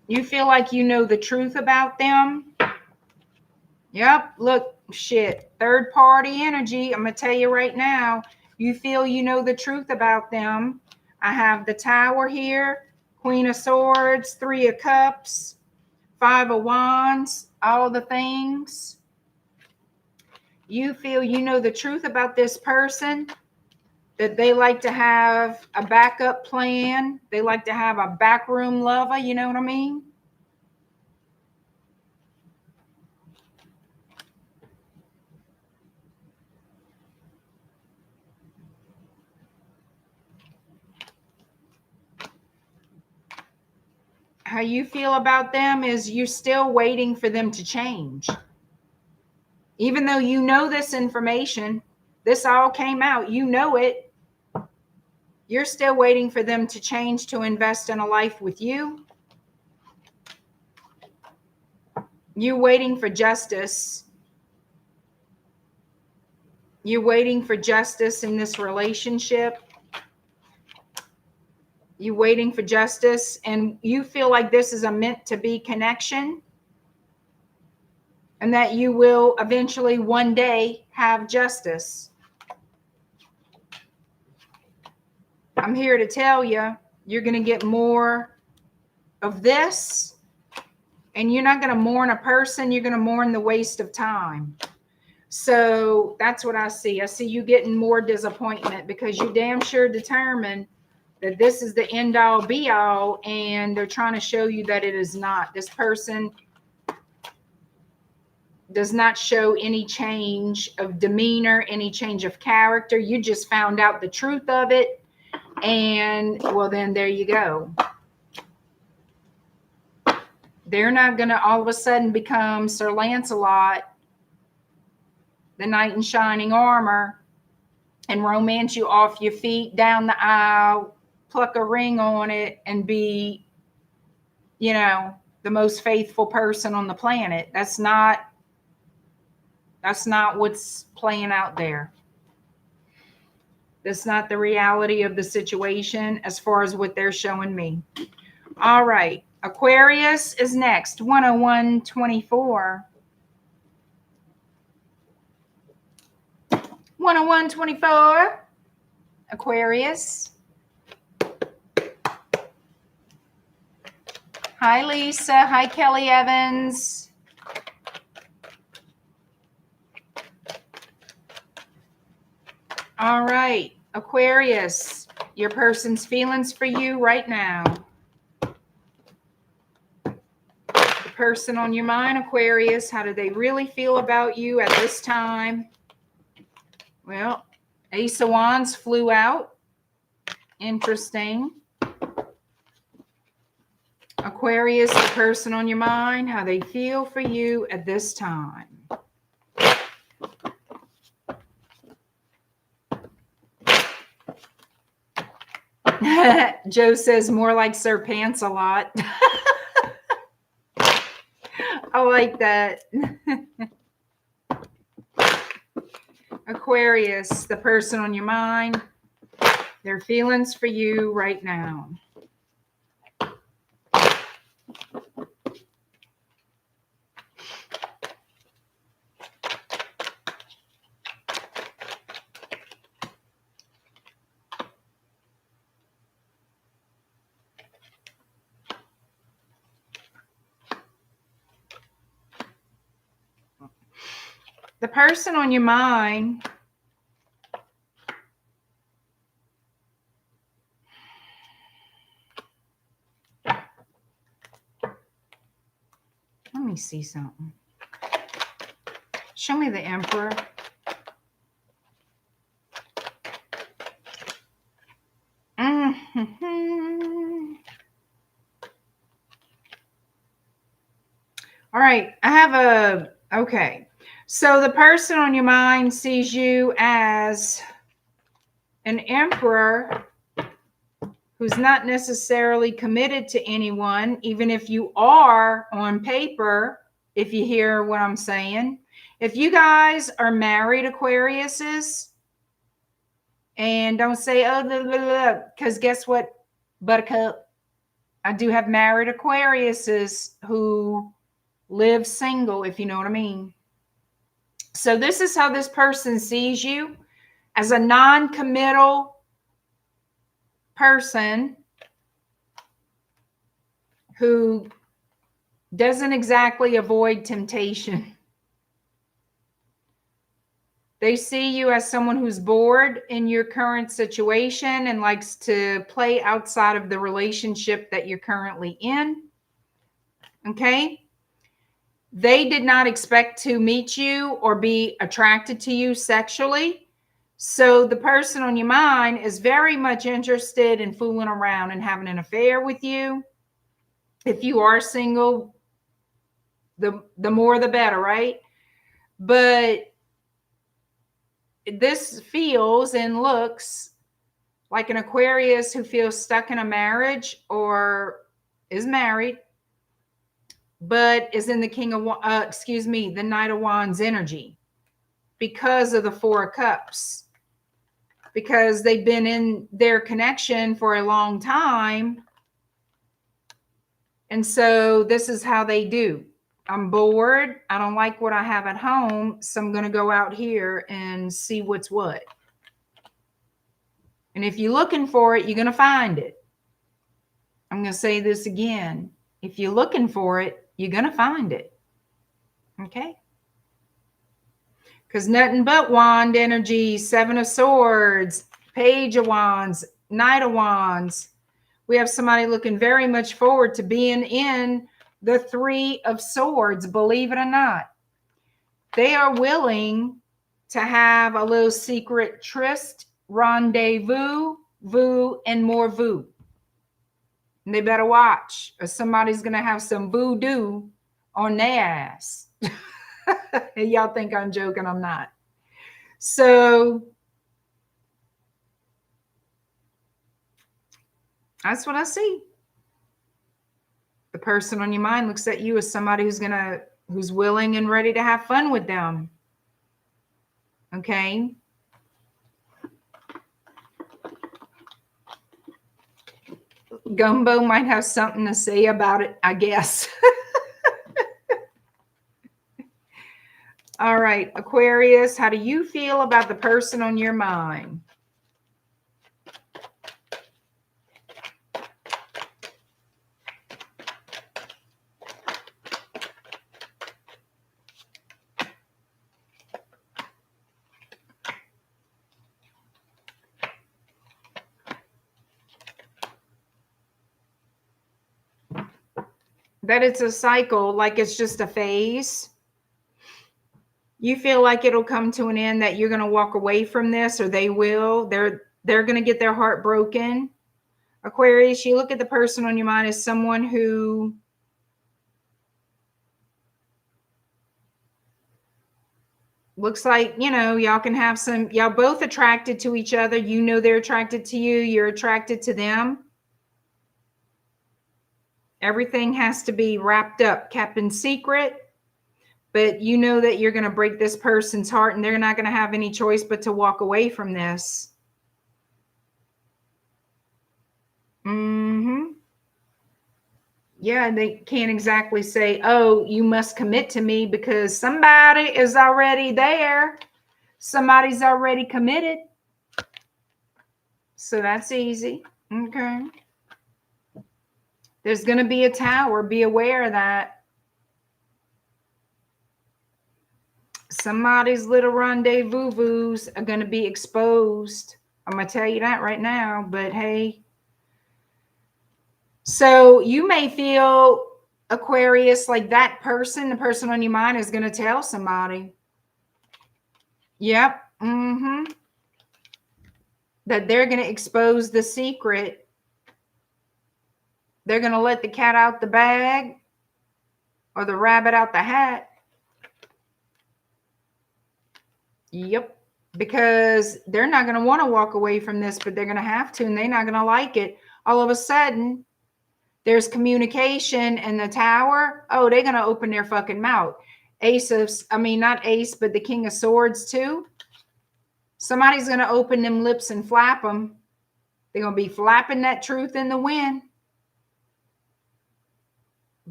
You feel like you know the truth about them? Yep, look, shit. Third party energy. I'm going to tell you right now. You feel you know the truth about them. I have the Tower here, Queen of Swords, Three of Cups, Five of Wands, all the things. You feel you know the truth about this person, that they like to have a backup plan. They like to have a backroom lover, you know what I mean? How you feel about them is you're still waiting for them to change. Even though you know this information, this all came out, you know it, you're still waiting for them to change to invest in a life with you. You're waiting for justice. You're waiting for justice in this relationship. You're waiting for justice, and you feel like this is a meant to be connection. and that you will eventually one day have justice. I'm here to tell you, you're going to get more of this, and you're not going to mourn a person. You're going to mourn the waste of time. So that's what I see. I see you getting more disappointment because you damn sure determined that this is the end all be all, and they're trying to show you that it is not. This person does not show any change of demeanor, any change of character. You just found out the truth of it, and well, then there you go. They're not going to all of a sudden become Sir Lancelot, the knight in shining armor, and romance you off your feet down the aisle, pluck a ring on it, and be, you know, the most faithful person on the planet. That's not what's playing out there. That's not the reality of the situation as far as what they're showing me. All right. Aquarius is next. 101-24. 101-24. Aquarius. Hi, Lisa. Hi, Kelly Evans. All right, Aquarius, your person's feelings for you right now. The person on your mind, Aquarius, how do they really feel about you at this time? Well, Ace of Wands flew out. Interesting. Aquarius, the person on your mind, how they feel for you at this time. Joe says more like Sir Pants a lot. I like that. Aquarius, the person on your mind, their feelings for you right now. The person on your mind let me see something. Show me the Emperor. All right, I have okay. So the person on your mind sees you as an emperor who's not necessarily committed to anyone, even if you are on paper, if you hear what I'm saying. If you guys are married Aquariuses, and don't say, oh, because guess what, Buttercup? I do have married Aquariuses who live single, if you know what I mean. So this is how this person sees you, as a non-committal person who doesn't exactly avoid temptation. They see you as someone who's bored in your current situation and likes to play outside of the relationship that you're currently in. Okay? They did not expect to meet you or be attracted to you sexually. So the person on your mind is very much interested in fooling around and having an affair with you. If you are single, the more the better, right? But this feels and looks like an Aquarius who feels stuck in a marriage or is married, but is in the the Knight of Wands energy because of the Four of Cups. Because they've been in their connection for a long time. And so this is how they do. I'm bored. I don't like what I have at home. So I'm going to go out here and see what's what. And if you're looking for it, you're going to find it. I'm going to say this again. If you're looking for it, you're going to find it. Okay? Because nothing but wand energy, 7 of swords, page of wands, knight of wands. We have somebody looking very much forward to being in the 3 of swords, believe it or not. They are willing to have a little secret tryst, rendezvous, vu, and more vu. And they better watch, or somebody's going to have some voodoo on their ass. Y'all think I'm joking. I'm not. So that's what I see. The person on your mind looks at you as somebody who's willing and ready to have fun with them. Okay. Gumbo might have something to say about it, I guess. All right, Aquarius, how do you feel about the person on your mind? That it's a cycle, like it's just a phase. You feel like it'll come to an end, that you're going to walk away from this, or they will. They're going to get their heart broken. Aquarius, you look at the person on your mind as someone who looks like, you know, y'all can have some, y'all both attracted to each other. You know they're attracted to you. You're attracted to them. Everything has to be wrapped up, kept in secret. But you know that you're going to break this person's heart, and they're not going to have any choice but to walk away from this. Yeah, they can't exactly say, oh, you must commit to me, because somebody is already there. Somebody's already committed. So that's easy. Okay. There's going to be a tower. Be aware of that. Somebody's little rendezvous are going to be exposed. I'm going to tell you that right now. But hey. So you may feel, Aquarius, like that person, the person on your mind, is going to tell somebody. Yep. That they're going to expose the secret. They're going to let the cat out the bag, or the rabbit out the hat. Yep. Because they're not going to want to walk away from this, but they're going to have to, and they're not going to like it. All of a sudden, there's communication in the tower. Oh, they're going to open their fucking mouth. Not ace, but the King of Swords too. Somebody's going to open them lips and flap them. They're going to be flapping that truth in the wind.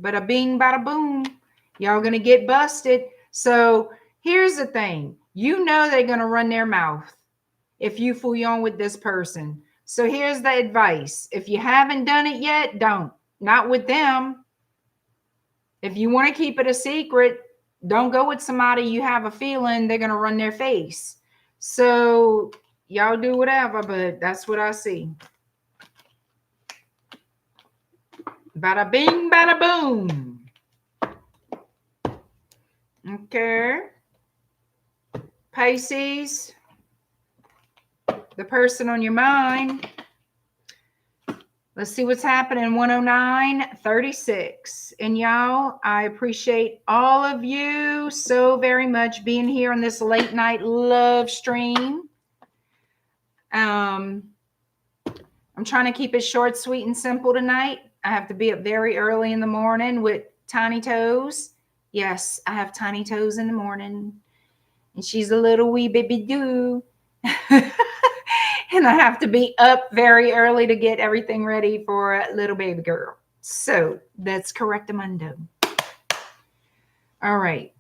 Bada bing, bada boom. Y'all going to get busted. So here's the thing. You know they're going to run their mouth if you fool on with this person. So here's the advice. If you haven't done it yet, don't. Not with them. If you want to keep it a secret, don't go with somebody you have a feeling they're going to run their face. So y'all do whatever, but that's what I see. Bada bing, bada boom. Okay. Pisces, the person on your mind. Let's see what's happening. 109:36. And y'all, I appreciate all of you so very much being here on this late night love stream. I'm trying to keep it short, sweet, and simple tonight. I have to be up very early in the morning with Tiny Toes. Yes, I have Tiny Toes in the morning. And she's a little wee baby doo. And I have to be up very early to get everything ready for a little baby girl. So that's correctamundo. All right.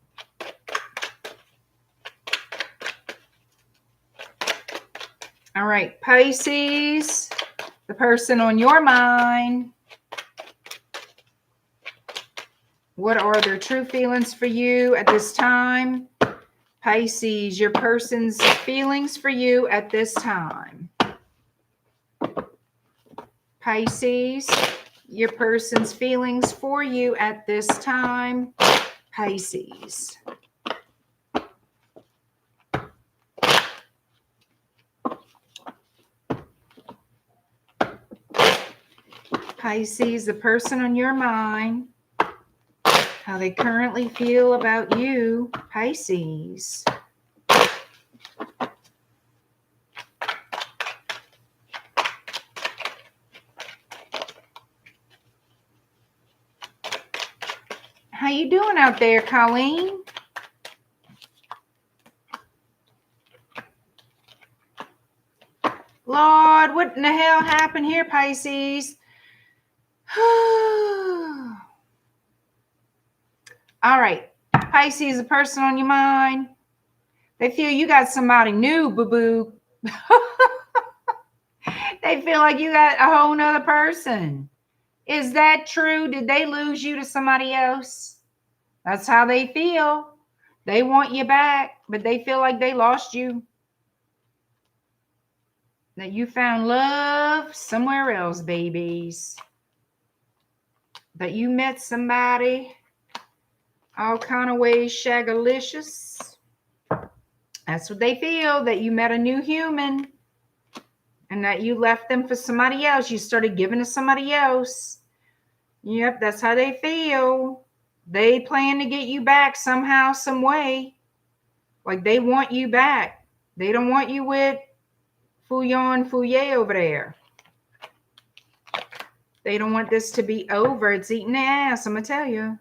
All right, Pisces, the person on your mind. What are their true feelings for you at this time? Pisces, your person's feelings for you at this time. Pisces, your person's feelings for you at this time. Pisces. Pisces, the person on your mind. How they currently feel about you, Pisces. How you doing out there, Colleen? Lord, what in the hell happened here, Pisces? All right, Pisces, the person on your mind. They feel you got somebody new, boo-boo. They feel like you got a whole nother person. Is that true? Did they lose you to somebody else? That's how they feel. They want you back, but they feel like they lost you. That you found love somewhere else, babies. That you met somebody all kind of ways shagalicious. That's what they feel, that you met a new human and that you left them for somebody else. You started giving to somebody else. Yep, that's how they feel. They plan to get you back somehow, some way. Like they want you back. They don't want you with Fouillon Fouillet over there. They don't want this to be over. It's eating their ass, I'm going to tell you.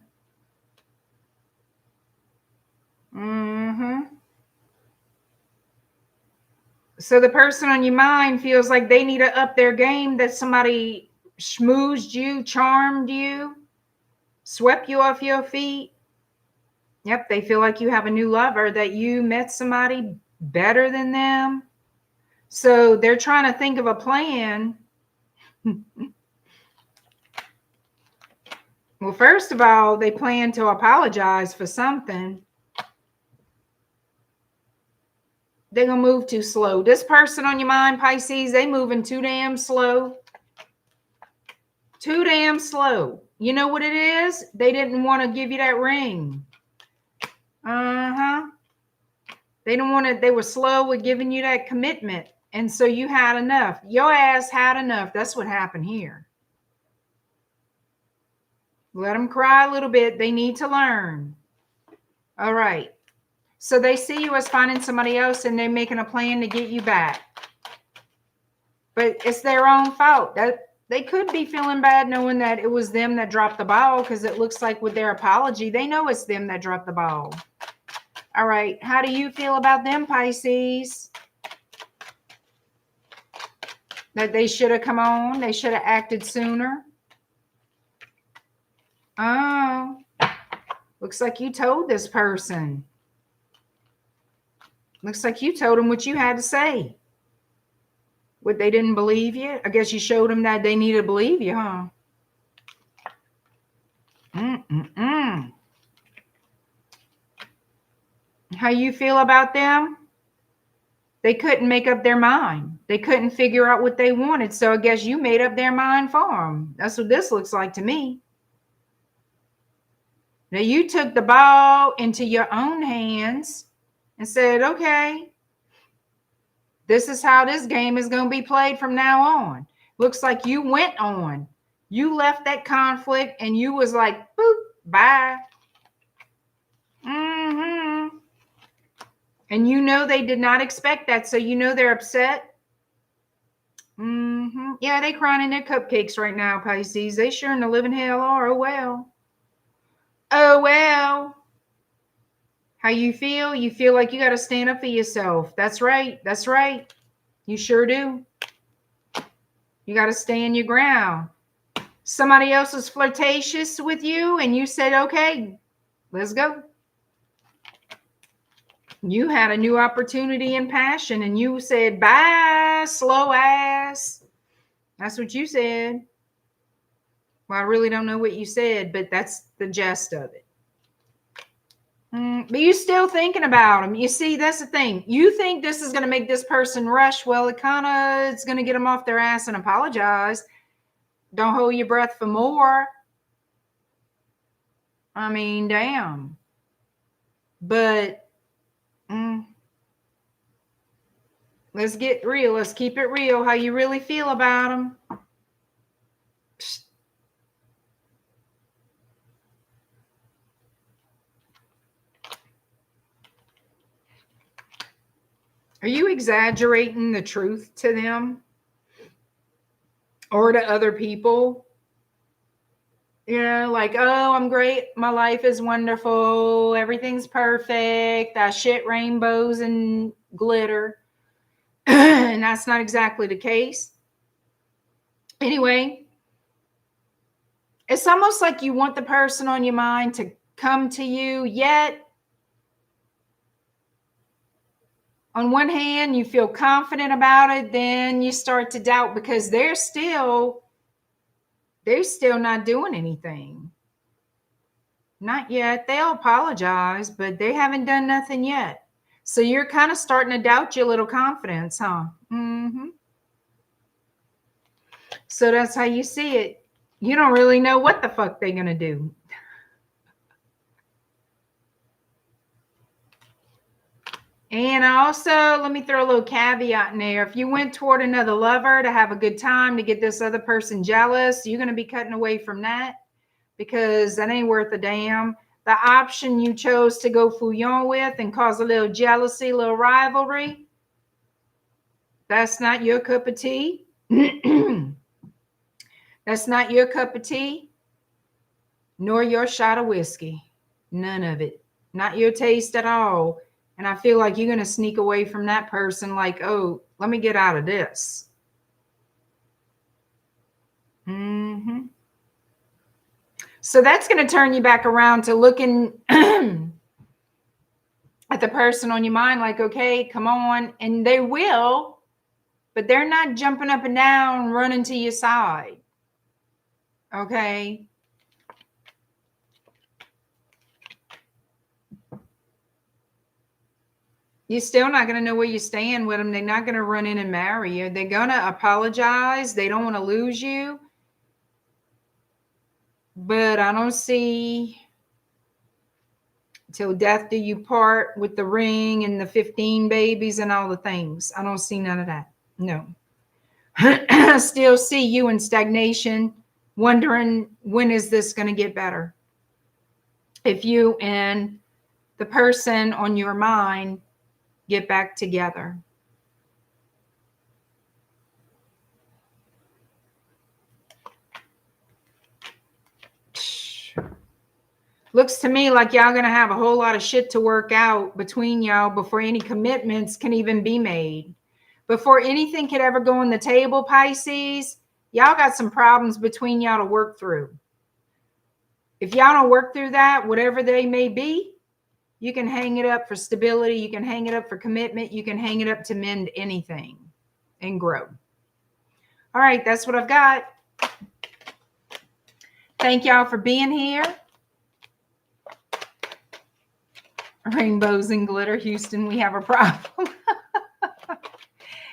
So the person on your mind feels like they need to up their game, that somebody schmoozed you, charmed you, swept you off your feet. Yep, they feel like you have a new lover, that you met somebody better than them. So they're trying to think of a plan. Well, first of all, they plan to apologize for something. They're going to move too slow. This person on your mind, Pisces, they moving too damn slow. Too damn slow. You know what it is? They didn't want to give you that ring. They don't want to, they were slow with giving you that commitment. And so you had enough. Your ass had enough. That's what happened here. Let them cry a little bit. They need to learn. All right. So they see you as finding somebody else and they're making a plan to get you back. But it's their own fault. That they could be feeling bad knowing that it was them that dropped the ball, because it looks like with their apology, they know it's them that dropped the ball. All right. How do you feel about them, Pisces? That they should have come on. They should have acted sooner. Oh. Looks like you told this person. Looks like you told them what you had to say. What, they didn't believe you? I guess you showed them that they needed to believe you, huh? How you feel about them? They couldn't make up their mind. They couldn't figure out what they wanted. So I guess you made up their mind for them. That's what this looks like to me. Now you took the ball into your own hands and said, okay, this is how this game is going to be played from now on. Looks like you went on. You left that conflict and you was like, boop, bye. And you know they did not expect that. So you know they're upset. Yeah, they crying in their cupcakes right now, Pisces. They sure in the living hell are. Oh, well. Oh, well. How you feel? You feel like you got to stand up for yourself. That's right. That's right. You sure do. You got to stand your ground. Somebody else was flirtatious with you and you said, okay, let's go. You had a new opportunity and passion, and you said, bye, slow ass. That's what you said. Well, I really don't know what you said, but that's the gist of it. But you're still thinking about them. You see, that's the thing. You think this is going to make this person rush. Well, it's going to get them off their ass and apologize. Don't hold your breath for more. I mean, damn. But let's get real. Let's keep it real. How you really feel about them. Are you exaggerating the truth to them or to other people? You know, like, oh, I'm great. My life is wonderful. Everything's perfect. I shit rainbows and glitter. And that's not exactly the case. Anyway, it's almost like you want the person on your mind to come to you, yet on one hand, you feel confident about it, then you start to doubt because they're still not doing anything. Not yet. They'll apologize, but they haven't done nothing yet. So you're kind of starting to doubt your little confidence, huh? So that's how you see it. You don't really know what the fuck they're going to do. And also, let me throw a little caveat in there. If you went toward another lover to have a good time, to get this other person jealous, you're going to be cutting away from that because that ain't worth a damn. The option you chose to go fouillon with and cause a little jealousy, a little rivalry, that's not your cup of tea. That's not your cup of tea, nor your shot of whiskey. None of it. Not your taste at all. And I feel like you're going to sneak away from that person like, oh, let me get out of this. So that's going to turn you back around to looking at the person on your mind like, okay, come on. And they will, but they're not jumping up and down, running to your side. Okay. You're still not going to know where you stand with them. They're not going to run in and marry you. They're going to apologize. They don't want to lose you. But I don't see till death do you part with the ring and the 15 babies and all the things. I don't see none of that. No. I still see you in stagnation, wondering when is this going to get better? If you and the person on your mind get back together. Looks to me like y'all going to have a whole lot of shit to work out between y'all before any commitments can even be made. Before anything could ever go on the table, Pisces, y'all got some problems between y'all to work through. If y'all don't work through that, whatever they may be, you can hang it up for stability. You can hang it up for commitment. You can hang it up to mend anything and grow. All right, that's what I've got. Thank y'all for being here. Rainbows and glitter. Houston, we have a problem.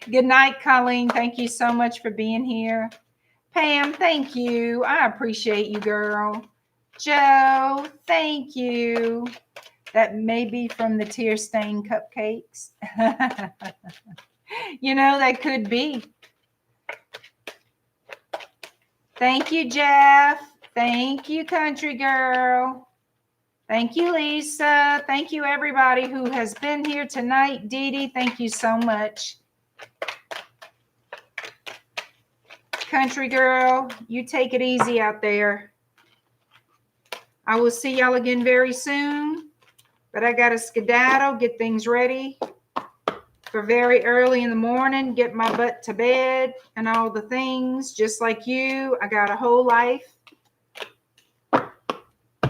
Good night, Colleen. Thank you so much for being here. Pam, thank you. I appreciate you, girl. Joe, thank you. That may be from the tear stained cupcakes. You know, that could be. Thank you, Jeff. Thank you, country girl. Thank you, Lisa. Thank you, everybody who has been here tonight. Dee Dee, thank you so much. Country girl, you take it easy out there. I will see y'all again very soon. But I got to skedaddle, get things ready for very early in the morning, get my butt to bed and all the things. Just like you, I got a whole life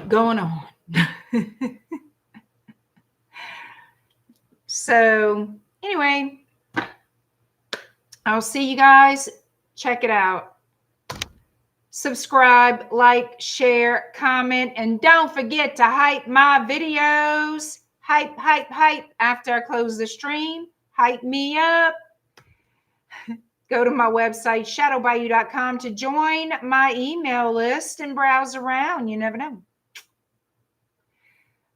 going on. So anyway, I'll see you guys. Check it out. Subscribe, like, share, comment, and don't forget to hype my videos. Hype, hype, hype. After I close the stream, hype me up. Go to my website, shadowbayou.com, to join my email list and browse around. You never know.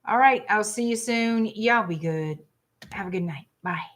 All right. I'll see you soon. Y'all be good. Have a good night. Bye.